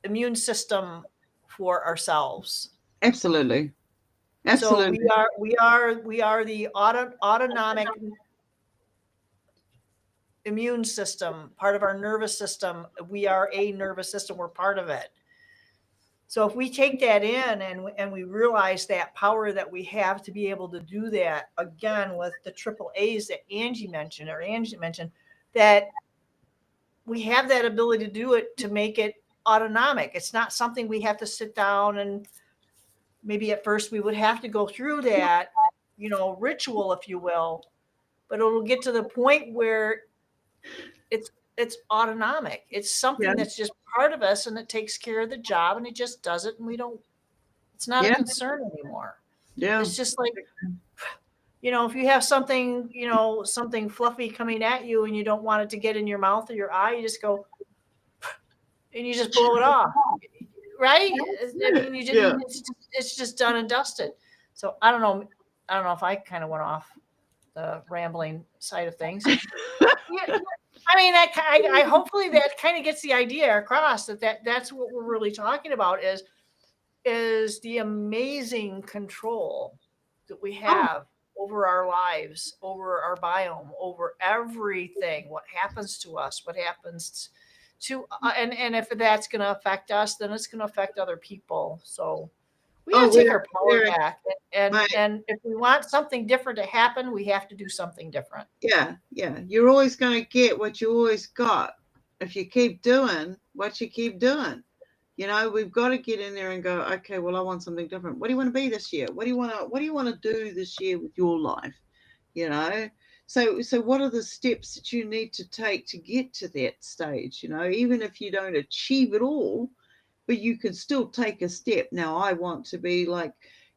immune system for ourselves. Absolutely. So Absolutely. we are the autonomic immune system, part of our nervous system. We are a nervous system. We're part of it. So if we take that in and we realize that power that we have to be able to do that, again, with the triple A's that Angie mentioned, that we have that ability to do it, to make it autonomic. It's not something we have to sit down and maybe at first we would have to go through that, ritual, if you will, but it'll get to the point where it's autonomic. It's something Yeah. that's just part of us, and it takes care of the job, and it just does it, and it's not a Yeah. concern anymore. Yeah. It's just like, if you have something, something fluffy coming at you and you don't want it to get in your mouth or your eye, you just go and you just blow it off. Right? I mean, Yeah. it's just done and dusted. So I don't know if I kind of went off the rambling side of things. Yeah, I mean, I hopefully that kind of gets the idea across that's what we're really talking about is the amazing control that we have over our lives, over our biome, over everything. What happens to us? What happens to and if that's going to affect us, then it's going to affect other people. So we got to take our power back, and if we want something different to happen, we have to do something different. Yeah. Yeah. You're always going to get what you always got if you keep doing what you keep doing. We've got to get in there and go, okay, well, I want something different. What do you want to be this year? What do you want to do this year with your life? So what are the steps that you need to take to get to that stage? Even if you don't achieve it all, but you can still take a step. Now, I want to be like,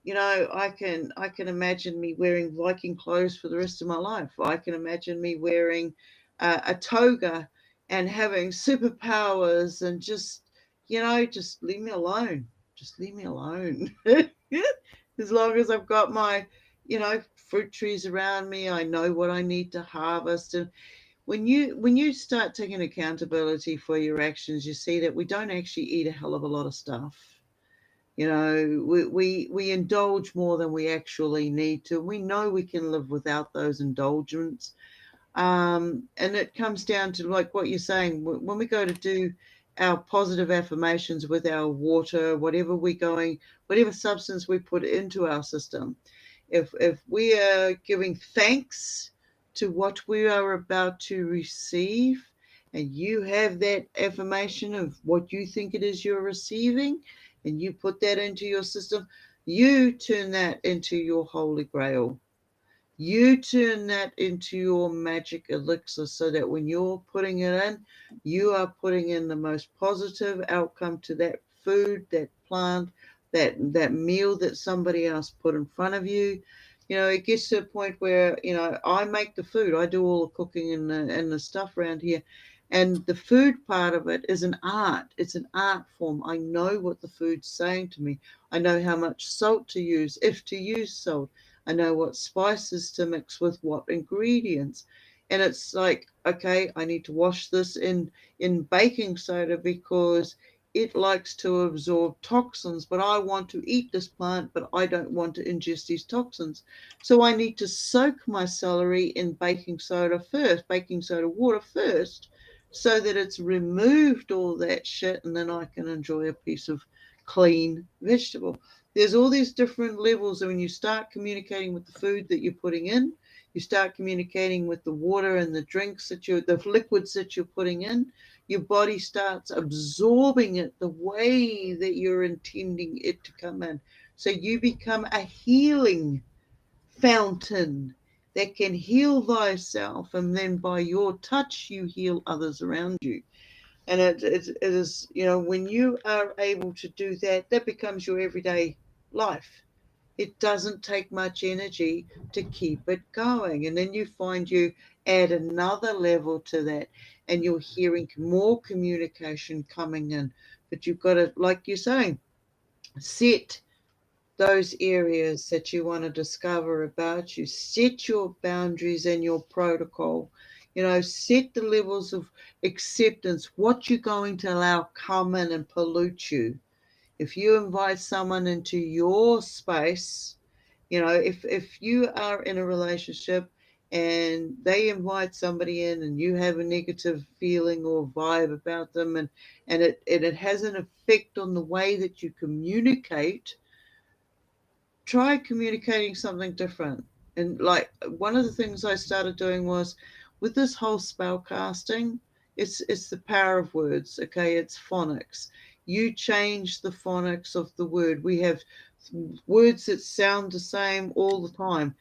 I can imagine me wearing Viking clothes for the rest of my life. I can imagine me wearing a toga and having superpowers and just leave me alone. Just leave me alone. As long as I've got my, fruit trees around me, I know what I need to harvest. And when you start taking accountability for your actions, you see that we don't actually eat a hell of a lot of stuff. We indulge more than we actually need to. We know we can live without those indulgence. And it comes down to like what you're saying. When we go to do our positive affirmations with our water, whatever substance we put into our system, if we are giving thanks to what we are about to receive, and you have that affirmation of what you think it is you're receiving, and you put that into your system, you turn that into your holy grail. You turn that into your magic elixir, so that when you're putting it in, you are putting in the most positive outcome to that food, that plant, that meal that somebody else put in front of you. It gets to a point where, I make the food. I do all the cooking and the stuff around here. And the food part of it is an art. It's an art form. I know what the food's saying to me. I know how much salt to use, if to use salt. I know what spices to mix with what ingredients. And it's like, okay, I need to wash this in baking soda because it likes to absorb toxins, but I want to eat this plant, but I don't want to ingest these toxins. So I need to soak my celery in baking soda water first, so that it's removed all that shit, and then I can enjoy a piece of clean vegetable. There's all these different levels, and when you start communicating with the food that you're putting in, you start communicating with the water and the drinks the liquids that you're putting in, your body starts absorbing it the way that you're intending it to come in. So you become a healing fountain that can heal thyself, and then by your touch you heal others around you. And it is, when you are able to do that, that becomes your everyday life. It doesn't take much energy to keep it going. And then you find you add another level to that, and you're hearing more communication coming in. But you've got to, like you're saying, set those areas that you want to discover about you. Set your boundaries and your protocol. Set the levels of acceptance, what you're going to allow come in and pollute you. If you invite someone into your space, if you are in a relationship and they invite somebody in and you have a negative feeling or vibe about them, and it has an effect on the way that you communicate, try communicating something different. And like one of the things I started doing was with this whole spell casting, it's the power of words. Okay, it's phonics. You change the phonics of the word. We have words that sound the same all the time,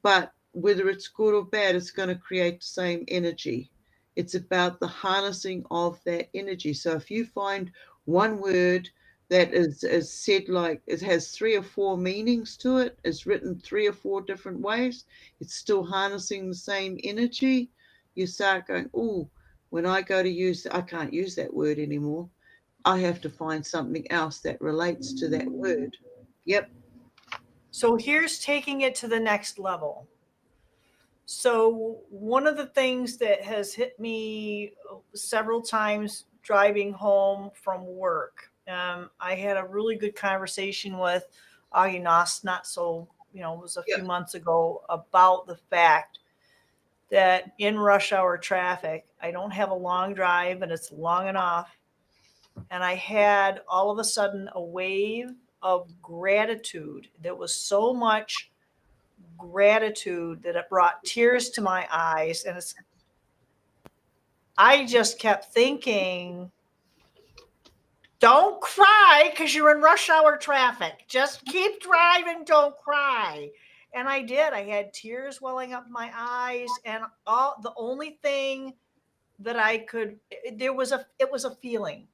but whether it's good or bad, it's going to create the same energy. It's about the harnessing of that energy. So if you find one word that is said, like it has 3 or 4 meanings to it, is written 3 or 4 different ways, it's still harnessing the same energy, you start going, oh, when I go to use, I can't use that word anymore. I have to find something else that relates to that word. Yep. So here's taking it to the next level. So one of the things that has hit me several times driving home from work, I had a really good conversation with Aginas not so, it was a few months ago, about the fact that in rush hour traffic, I don't have a long drive and it's long enough. And I had all of a sudden a wave of gratitude. There was so much gratitude that it brought tears to my eyes. And I just kept thinking, don't cry because you're in rush hour traffic. Just keep driving, don't cry. And I did. I had tears welling up my eyes, and the only thing that I could, it was a feeling.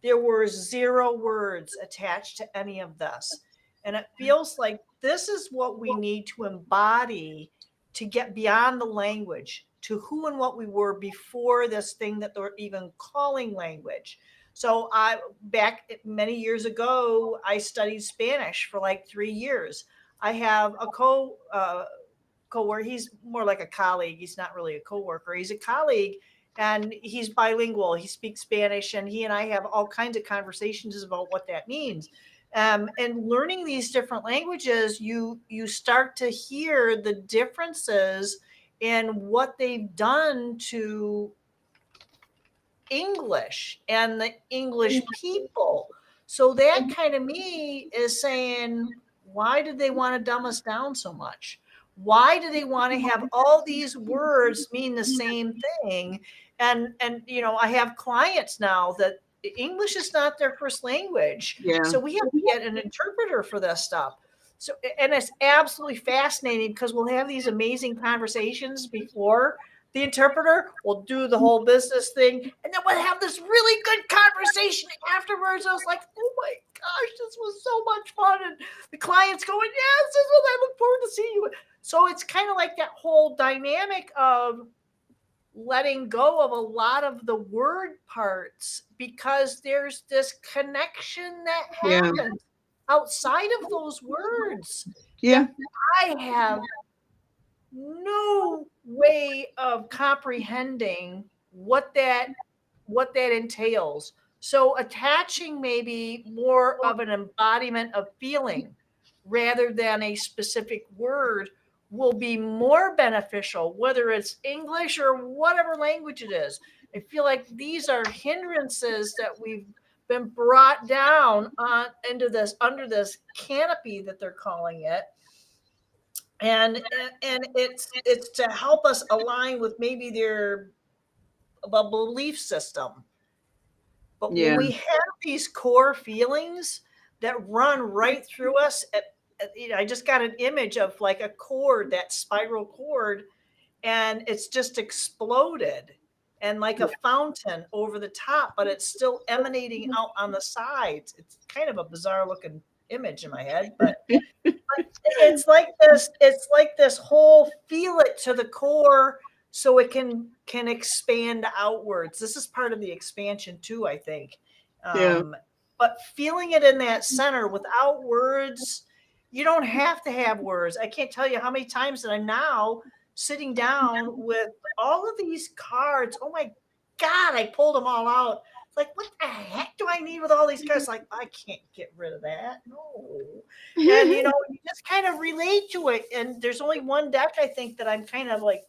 There were 0 words attached to any of this. And it feels like this is what we need to embody to get beyond the language to who and what we were before this thing that they're even calling language. So back many years ago, I studied Spanish for like 3 years. I have a co-worker. He's more like a colleague. He's not really a co-worker. He's a colleague, and he's bilingual. He speaks Spanish, and he and I have all kinds of conversations about what that means. And learning these different languages, you start to hear the differences in what they've done to English and the English people. So that kind of me is saying, why did they want to dumb us down so much? Why do they want to have all these words mean the same thing? And I have clients now that English is not their first language. Yeah. So we have to get an interpreter for this stuff. So, and it's absolutely fascinating because we'll have these amazing conversations before the interpreter will do the whole business thing, and then we'll have this really good conversation afterwards. I was like, oh my gosh, this was so much fun. And the client's going, yes, this was, I look forward to seeing you. So it's kind of like that whole dynamic of letting go of a lot of the word parts, because there's this connection that happens outside of those words. Yeah. I have no way of comprehending what that entails. So attaching maybe more of an embodiment of feeling rather than a specific word will be more beneficial, whether it's English or whatever language it is. I feel like these are hindrances that we've been brought down into this, under this canopy that they're calling it. And it's to help us align with maybe their belief system. But when Yeah. we have these core feelings that run right through us, I just got an image of like a cord, that spiral cord, and it's just exploded, and like a fountain over the top, but it's still emanating out on the sides. It's kind of a bizarre looking image in my head, but it's like this whole, feel it to the core so it can expand outwards. This is part of the expansion too, I think. Yeah. But feeling it in that center without words, you don't have to have words. I can't tell you how many times that I'm now sitting down with all of these cards. Oh my God, I pulled them all out. It's like, what the heck do I need with all these cards? Like, I can't get rid of that. No. And, you just kind of relate to it. And there's only one deck, I think, that I'm kind of like,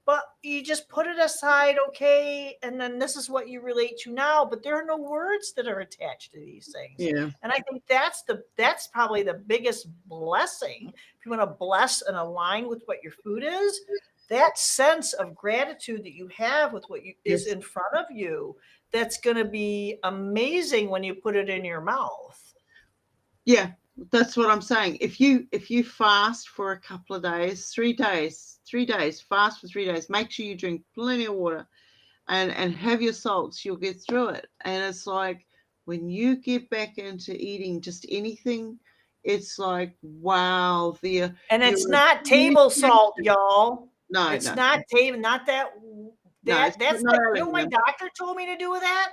but you just put it aside, okay, and then this is what you relate to now, but there are no words that are attached to these things. Yeah. And I think that's probably the biggest blessing. If you want to bless and align with what your food is, that sense of gratitude that you have with what is in front of you, that's going to be amazing when you put it in your mouth. Yeah, that's what I'm saying. If you fast for a couple of days, 3 days, fast for 3 days, make sure you drink plenty of water and have your salts, you'll get through it. And it's like when you get back into eating just anything, it's like, wow, and it's not table salt, y'all. No, it's no, not table, not that. That's like, my doctor told me to do with that.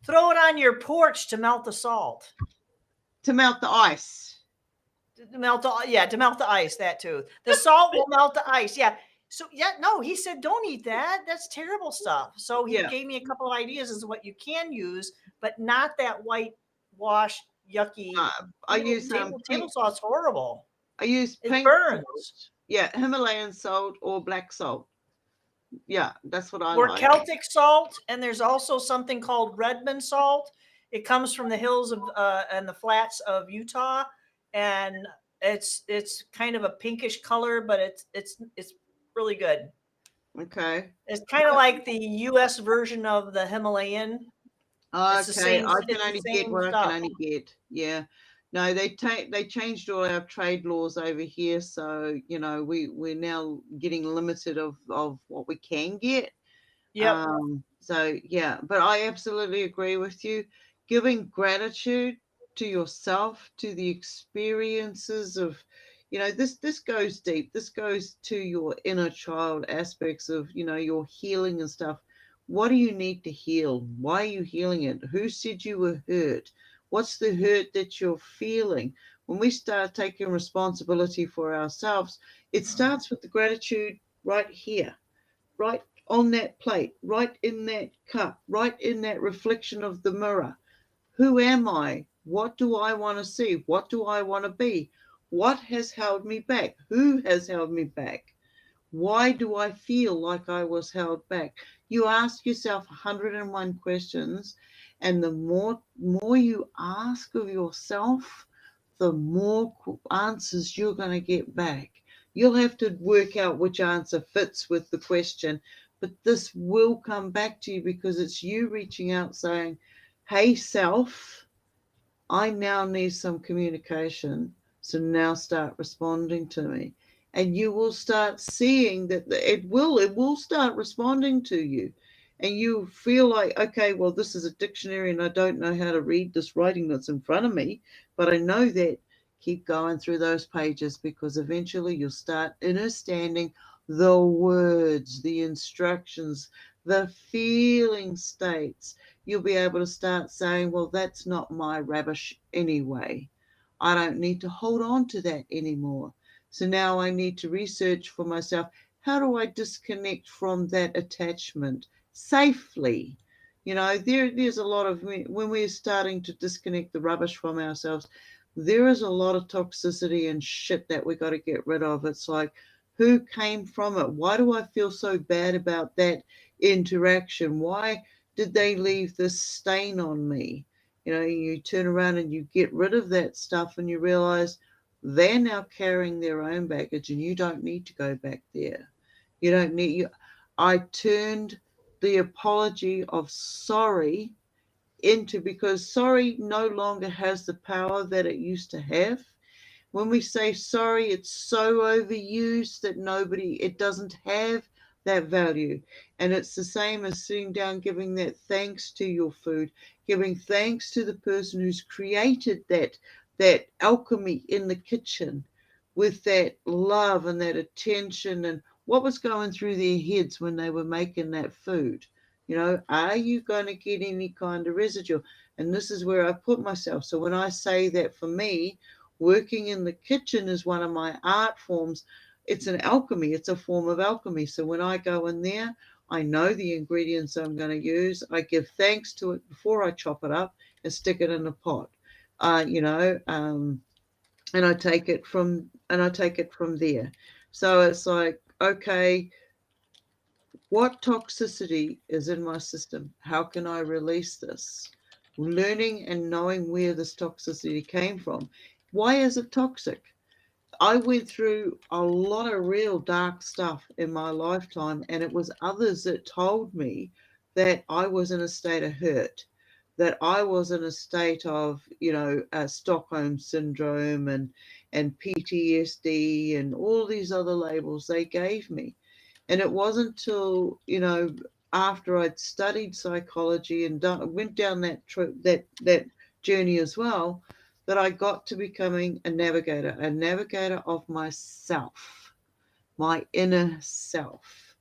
Throw it on your porch to melt the salt. To melt the ice. To melt the ice. That too. The salt will melt the ice. Yeah. So no, he said don't eat that. That's terrible stuff. So he gave me a couple of ideas as to what you can use, but not that whitewash yucky. I use table salt's horrible. I use pink burns. Salt. Yeah, Himalayan salt or black salt. Yeah, that's what I or like. Celtic salt, and there's also something called Redmond salt. It comes from the hills of and the flats of Utah, and it's kind of a pinkish color, but it's really good. Okay. It's kind of like the U.S. version of the Himalayan. Okay, I can only get what I can only get. Yeah. No, they changed all our trade laws over here, so we're now getting limited of what we can get. Yep. So yeah, but I absolutely agree with you. Giving gratitude to yourself, to the experiences of, this goes deep. This goes to your inner child aspects of, your healing and stuff. What do you need to heal? Why are you healing it? Who said you were hurt? What's the hurt that you're feeling? When we start taking responsibility for ourselves, it starts with the gratitude right here, right on that plate, right in that cup, right in that reflection of the mirror. Who am I? What do I want to see? What do I want to be? What has held me back? Who has held me back? Why do I feel like I was held back? You ask yourself 101 questions, and the more you ask of yourself, the more answers you're going to get back. You'll have to work out which answer fits with the question, but this will come back to you because it's you reaching out saying, hey, self, I now need some communication. So now start responding to me. And you will start seeing that it will start responding to you. And you feel like, okay, well, this is a dictionary and I don't know how to read this writing that's in front of me, but I know that. Keep going through those pages because eventually you'll start understanding the words, the instructions, the feeling states. You'll be able to start saying, well, that's not my rubbish anyway. I don't need to hold on to that anymore. So now I need to research for myself, how do I disconnect from that attachment safely? There's a lot of, when we're starting to disconnect the rubbish from ourselves, there is a lot of toxicity and shit that we got to get rid of. It's like, who came from it? Why do I feel so bad about that interaction? Why did they leave this stain on me? You know, you turn around and you get rid of that stuff and you realize they're now carrying their own baggage and you don't need to go back there. You don't need you. I turned the apology of sorry into, because sorry no longer has the power that it used to have. When we say sorry, it's so overused that it doesn't have that value. And it's the same as sitting down, giving that thanks to your food, giving thanks to the person who's created that alchemy in the kitchen with that love and that attention and what was going through their heads when they were making that food. You know, are you going to get any kind of residue? And this is where I put myself. So when I say that, for me, working in the kitchen is one of my art forms. It's an alchemy. It's a form of alchemy. So when I go in there, I know the ingredients I'm going to use. I give thanks to it before I chop it up and stick it in a pot. And I take it from there. So it's like, okay, what toxicity is in my system? How can I release this? Learning and knowing where this toxicity came from. Why is it toxic? I went through a lot of real dark stuff in my lifetime, and it was others that told me that I was in a state of hurt, that I was in a state of, Stockholm syndrome and PTSD and all these other labels they gave me. And it wasn't until, after I'd studied psychology and went down that journey as well, that I got to becoming a navigator of myself, my inner self.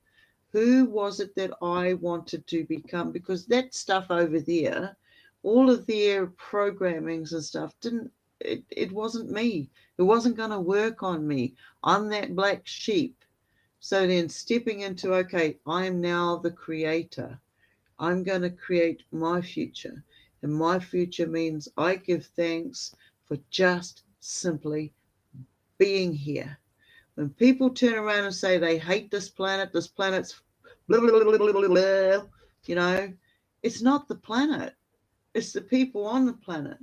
Who was it that I wanted to become? Because that stuff over there, all of their programmings and stuff, it wasn't me. It wasn't going to work on me. I'm that black sheep. So then stepping into, okay, I am now the creator. I'm going to create my future. And my future means I give thanks for just simply being here. When people turn around and say they hate this planet's blah, blah, blah, blah, blah, blah, it's not the planet. It's the people on the planet.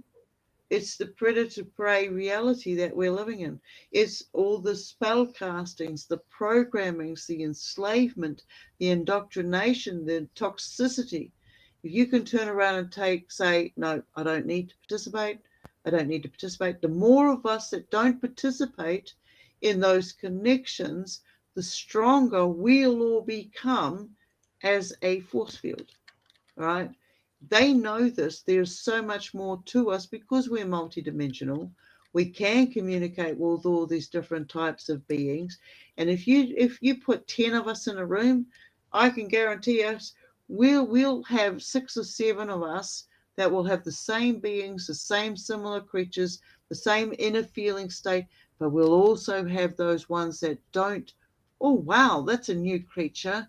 It's the predator-prey reality that we're living in. It's all the spell castings, the programmings, the enslavement, the indoctrination, the toxicity. If you can turn around and say, no, I don't need to participate. I don't need to participate. The more of us that don't participate in those connections, the stronger we'll all become as a force field, right? They know this. There's so much more to us because we're multidimensional. We can communicate with all these different types of beings. And if you put 10 of us in a room, I can guarantee us we'll have 6 or 7 of us that will have the same beings, the same similar creatures, the same inner feeling state, but we'll also have those ones that don't. Oh, wow, that's a new creature,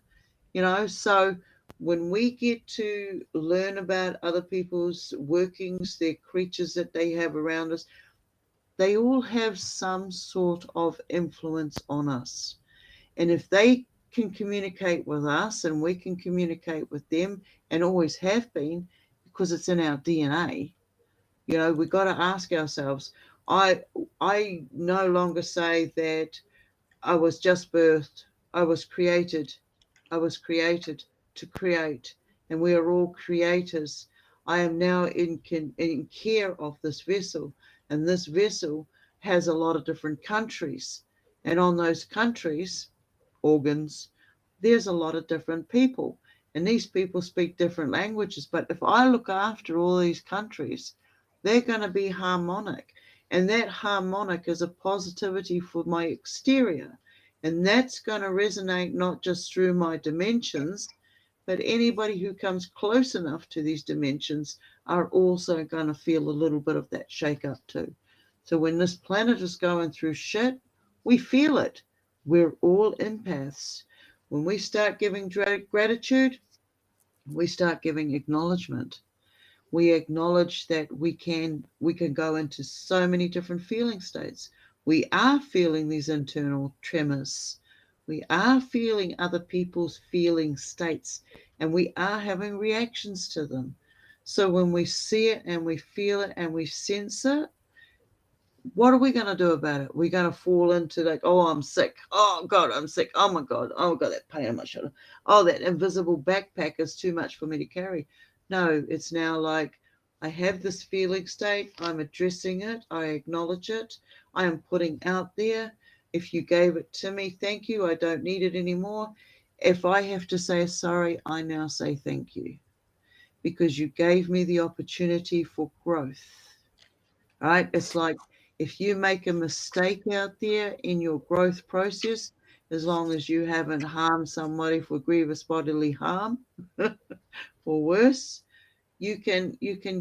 so when we get to learn about other people's workings, their creatures that they have around us, they all have some sort of influence on us. And if they can communicate with us and we can communicate with them, and always have been, because it's in our DNA, we've got to ask ourselves, I no longer say that I was just birthed, I was created to create, and we are all creators. I am now in care of this vessel, and this vessel has a lot of different countries, and on those countries, organs, there's a lot of different people, and these people speak different languages. But if I look after all these countries, they're going to be harmonic, and that harmonic is a positivity for my exterior. And that's going to resonate not just through my dimensions, but anybody who comes close enough to these dimensions are also going to feel a little bit of that shake up too. So when this planet is going through shit, we feel it. We're all empaths. When we start giving gratitude, we start giving acknowledgement. We acknowledge that we can go into so many different feeling states. We are feeling these internal tremors. We are feeling other people's feeling states. and we are having reactions to them. So when we see it and we feel it and we sense it, what are we going to do about it? We're going to fall into like, oh, I'm sick. Oh, God, I'm sick. Oh, my God. Oh, God, that pain in my shoulder. Oh, that invisible backpack is too much for me to carry. No, it's now like I have this feeling state. I'm addressing it. I acknowledge it. I am putting out there. If you gave it to me, thank you. I don't need it anymore. If I have to say sorry, I now say thank you because you gave me the opportunity for growth. Right? It's like if you make a mistake out there in your growth process, as long as you haven't harmed somebody for grievous bodily harm or worse, you can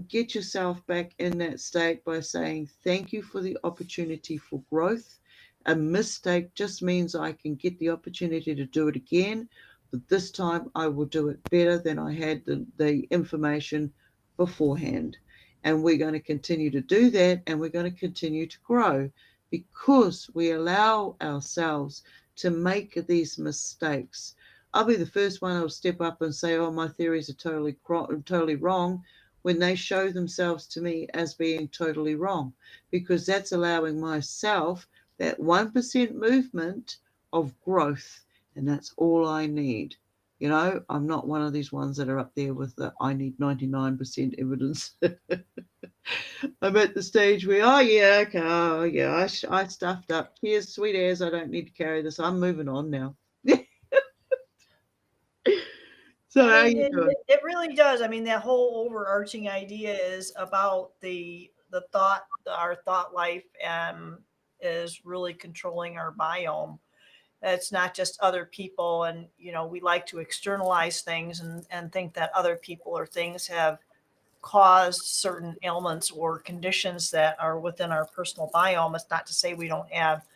get yourself back in that state by saying thank you for the opportunity for growth. A mistake just means I can get the opportunity to do it again, but this time I will do it better than I had the information beforehand. And we're going to continue to do that, and we're going to continue to grow because we allow ourselves to make these mistakes. I'll be the first one who'll step up and say, oh, my theories are totally wrong when they show themselves to me as being totally wrong, because that's allowing myself that 1% movement of growth. And that's all I need. You know, I'm not one of these ones that are up there with the I need 99% evidence. I'm at the stage where, oh, yeah, okay, oh, yeah, I stuffed up. Cheers, sweet airs. I don't need to carry this. I'm moving on now. So I how mean, you doing? it really does. I mean, that whole overarching idea is about the thought, our thought life, is really controlling our biome. It's not just other people, and we like to externalize things and think that other people or things have caused certain ailments or conditions that are within our personal biome. It's not to say we don't have,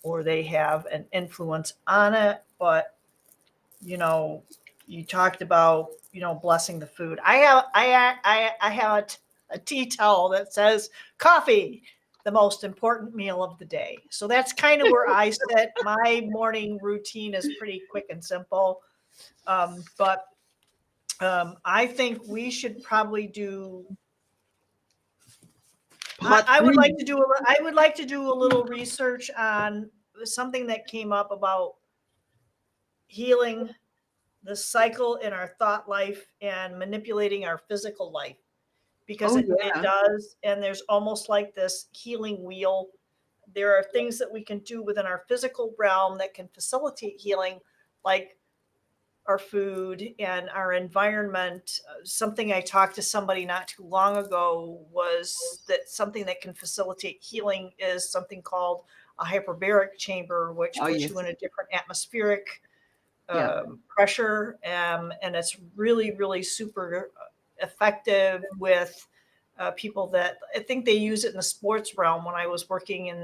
or they have an influence on it, but you know, you talked about, blessing the food. I have a tea towel that says coffee, the most important meal of the day. So that's kind of where I sit. My morning routine is pretty quick and simple. But I think we should probably do. Part I would like three. to do. I would like to do a little research on something that came up about healing the cycle in our thought life and manipulating our physical life, because Oh it yeah. does. And there's almost like this healing wheel. There are things that we can do within our physical realm that can facilitate healing, like our food and our environment. Something I talked to somebody not too long ago was that something that can facilitate healing is something called a hyperbaric chamber, which Oh puts you yes. in a different atmospheric Yeah. pressure, and it's really, really super effective with people that I think they use it in the sports realm. When I was working in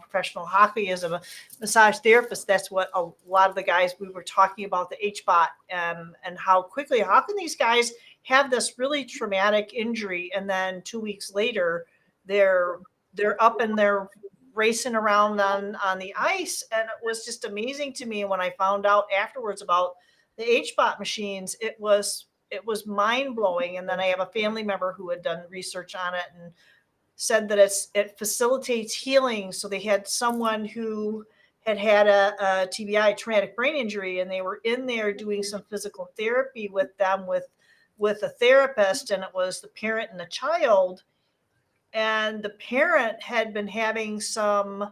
professional hockey as a massage therapist, that's what a lot of the guys we were talking about, the HBOT, and how can these guys have this really traumatic injury and then 2 weeks later they're up and they're racing around on the ice. And it was just amazing to me when I found out afterwards about the HBOT machines. It was mind blowing. And then I have a family member who had done research on it and said that it facilitates healing. So they had someone who had a TBI, traumatic brain injury, and they were in there doing some physical therapy with them with a therapist, and it was the parent and the child. And the parent had been having some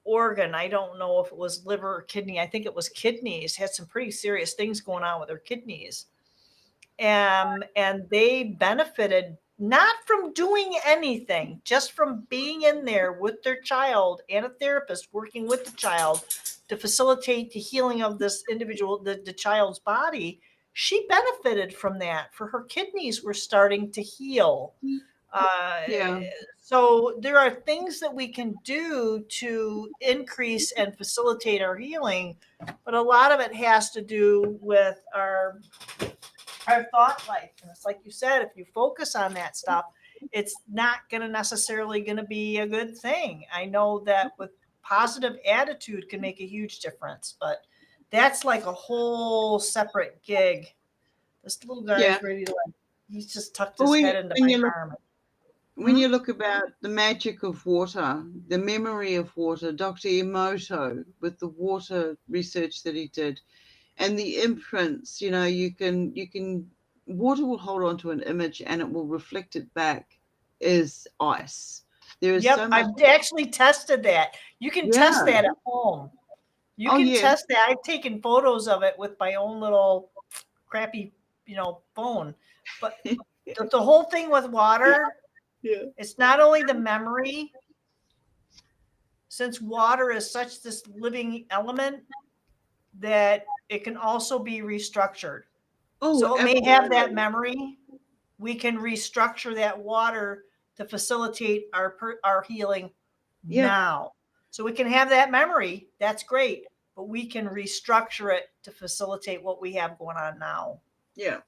organ. I don't know if it was liver or kidney. I think it was kidneys. Had some pretty serious things going on with their kidneys. And they benefited not from doing anything, just from being in there with their child and a therapist working with the child to facilitate the healing of this individual, the child's body. She benefited from that, for her kidneys were starting to heal. Uh, Yeah. so there are things that we can do to increase and facilitate our healing, but a lot of it has to do with our thought life. And it's like you said, if you focus on that stuff, it's not going to necessarily going to be a good thing. I know that with positive attitude can make a huge difference, but that's like a whole separate gig. This little guy's Yeah. ready to like, he's just tucked But his head into my arm. when you look about the magic of water, the memory of water, Dr. Emoto with the water research that he did, and the imprints, you can water will hold on to an image and it will reflect it back as ice. There is so much. I've actually tested that. You can test that at home. You can test that. I've taken photos of it with my own little crappy, phone. But the whole thing with water, it's not only the memory, since water is such this living element that it can also be restructured. So it may have that memory. We can restructure that water to facilitate our healing now. So we can have that memory. That's great. But we can restructure it to facilitate what we have going on now. Yeah.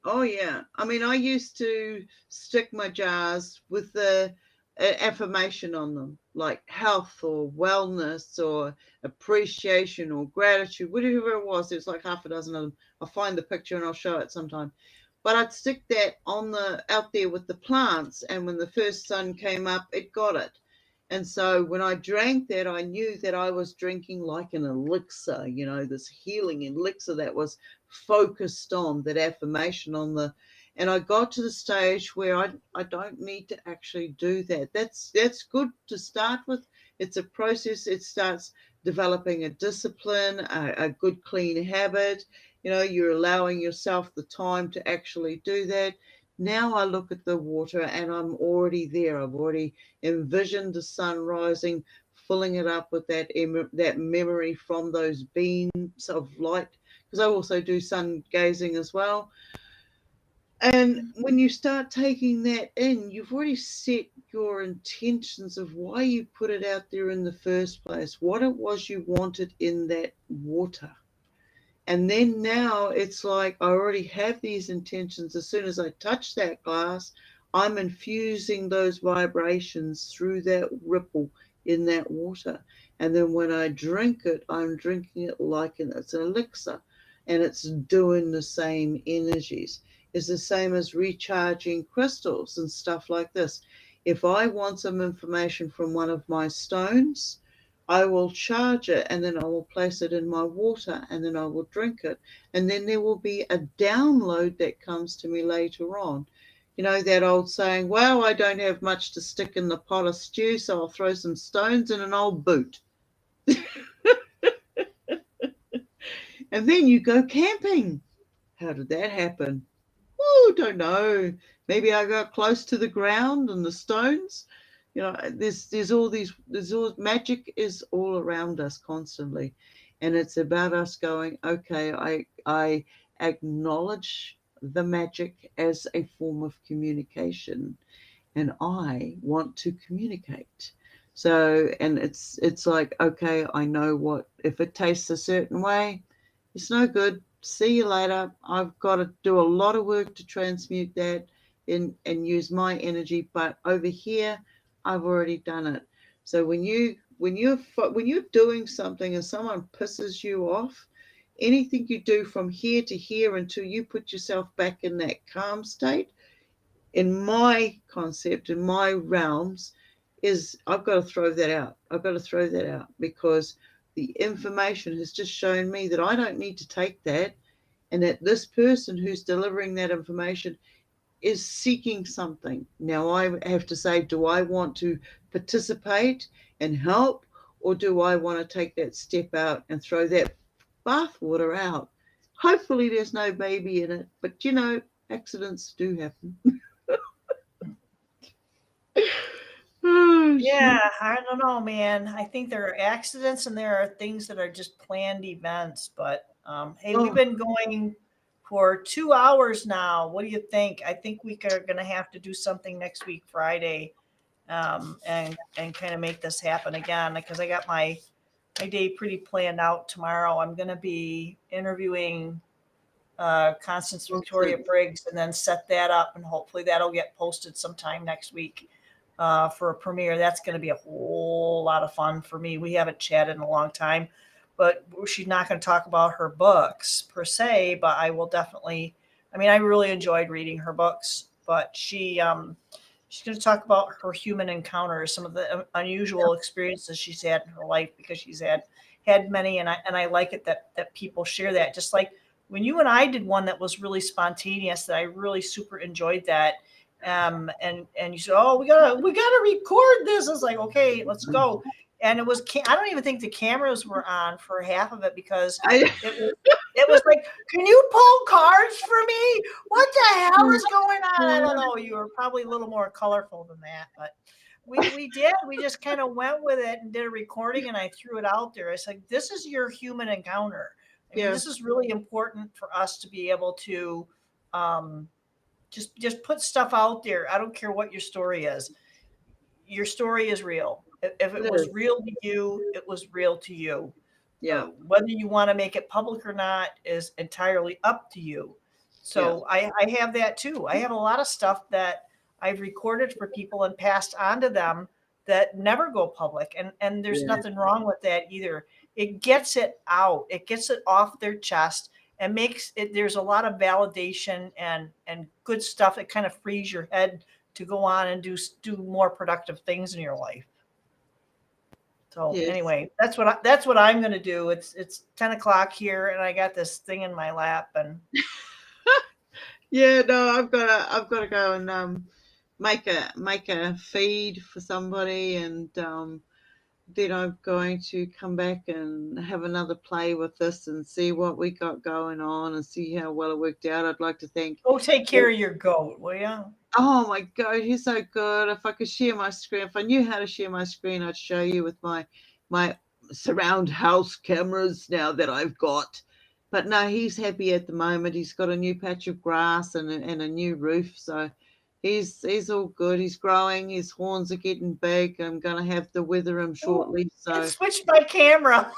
Oh, yeah. I mean, I used to stick my jars with the affirmation on them, like health or wellness or appreciation or gratitude, whatever it was. There's like half a dozen of them. I'll find the picture and I'll show it sometime. But I'd stick that out there with the plants, and when the first sun came up, it got it. And so when I drank that, I knew that I was drinking like an elixir, this healing elixir that was focused on that affirmation and I got to the stage where I don't need to actually do that. That's good to start with. It's a process. It starts developing a discipline, a good, clean habit. You're allowing yourself the time to actually do that. Now I look at the water and I'm already there. I've already envisioned the sun rising, filling it up with that memory from those beams of light, because I also do sun gazing as well. And when you start taking that in, you've already set your intentions of why you put it out there in the first place, what it was you wanted in that water. And then now it's like I already have these intentions. As soon as I touch that glass, I'm infusing those vibrations through that ripple in that water. And then when I drink it, I'm drinking it like it's an elixir, and it's doing the same energies. It's the same as recharging crystals and stuff like this. If I want some information from one of my stones, I will charge it and then I will place it in my water and then I will drink it. And then there will be a download that comes to me later on. That old saying, well, I don't have much to stick in the pot of stew, so I'll throw some stones in an old boot. And then you go camping. How did that happen? Oh, don't know. Maybe I got close to the ground and the stones. There's all magic is all around us constantly, and it's about us going, okay, I acknowledge the magic as a form of communication, and I want to communicate. So, and it's like, okay, I know what, if it tastes a certain way, it's no good. See you later. I've got to do a lot of work to transmute that and use my energy, but over here I've already done it. So when you're doing something and someone pisses you off, anything you do from here to here until you put yourself back in that calm state, in my concept, in my realms, is I've got to throw that out. I've got to throw that out because the information has just shown me that I don't need to take that, and that this person who's delivering that information is seeking something. Now I have to say, do I want to participate and help, or do I want to take that step out and throw that bathwater out? Hopefully there's no baby in it, but accidents do happen. Yeah, I don't know, man. I think there are accidents and there are things that are just planned events. But hey, we've been going for 2 hours now. What do you think? I think we are going to have to do something next week, Friday, and kind of make this happen again, because I got my day pretty planned out tomorrow. I'm going to be interviewing Constance Victoria Briggs and then set that up, and hopefully that'll get posted sometime next week. For a premiere. That's going to be a whole lot of fun for me. We haven't chatted in a long time, but she's not going to talk about her books per se. But I will definitely. I mean, I really enjoyed reading her books, but she's going to talk about her human encounters, some of the unusual experiences she's had in her life, because she's had many, and I like it that people share that. Just like when you and I did one that was really spontaneous, that I really super enjoyed that. And you said, "Oh, we gotta record this." I was like, "Okay, let's go." And it was, I don't even think the cameras were on for half of it, because it was like, "Can you pull cards for me? What the hell is going on?" I don't know. You were probably a little more colorful than that, but we did. We just kind of went with it and did a recording, and I threw it out there. I said, "This is your human encounter." I mean, this is really important for us to be able to just put stuff out there. I don't care what your story is. Your story is real. If it was real to you, it was real to you. Yeah. Whether you want to make it public or not is entirely up to you. So I have that too. I have a lot of stuff that I've recorded for people and passed on to them that never go public. And there's nothing wrong with that either. It gets it out. It gets it off their chest and makes it, there's a lot of validation and good stuff. It kind of frees your head to go on and do more productive things in your life. So anyway, that's what I'm going to do. It's 10 o'clock here, and I got this thing in my lap, and no, I've got to go and make a feed for somebody, and then I'm going to come back and have another play with this and see what we got going on and see how well it worked out. I'd like to thank. Go take care of your goat, will you? Oh my God, he's so good. If I could share my screen, if I knew how to share my screen, I'd show you with my surround house cameras now that I've got. But no, he's happy at the moment. He's got a new patch of grass and a new roof, so he's all good. He's growing. His horns are getting big. I'm gonna have to wither him shortly. So I switched my camera.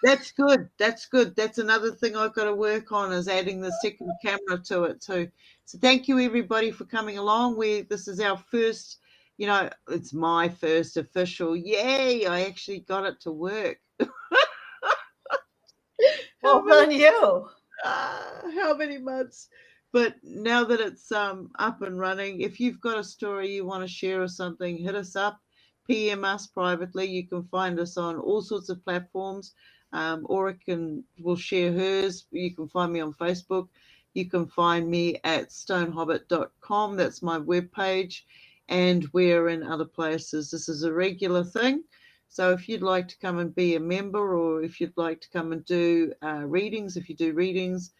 That's good. That's good. That's another thing I've got to work on, is adding the second camera to it too. So thank you everybody for coming along. This is our first, it's my first official. Yay! I actually got it to work. Well done, you. How many months? But now that it's up and running, if you've got a story you want to share or something, hit us up, PM us privately. You can find us on all sorts of platforms. Auric will share hers. You can find me on Facebook. You can find me at stonehobbit.com. That's my webpage. And we're in other places. This is a regular thing. So if you'd like to come and be a member, or if you'd like to come and do readings, if you do readings,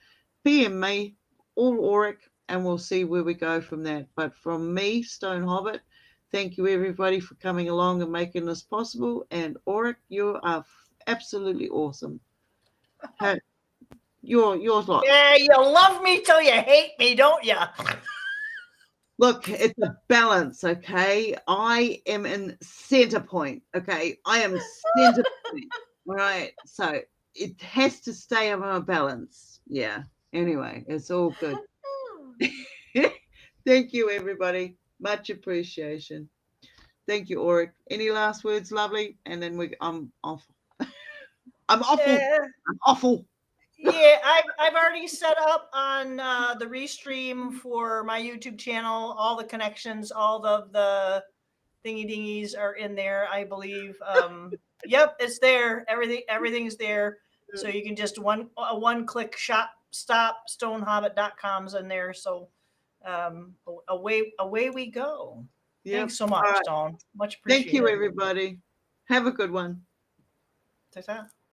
PM me or Auric, and we'll see where we go from that. But from me, Stone Hobbit, thank you everybody for coming along and making this possible. And Auric, you are absolutely awesome. Yours lot. Yeah, you love me till you hate me, don't you? Look, it's a balance, okay? I am in center point, okay? I am center point, all right? So it has to stay on a balance. Yeah. Anyway, it's all good. Thank you, everybody. Much appreciation. Thank you, Auric. Any last words, lovely? And then I'm off. I'm awful. Yeah. I'm awful. Yeah, I've already set up on the restream for my YouTube channel. All the connections, all the thingy dingies are in there, I believe. Yep, it's there. Everything's there. So you can just one click stop stonehobbit.com's in there. So away we go. Yep. Thanks so much, right. Stone. Much appreciated. Thank you, everybody. Have a good one. Ta-ta.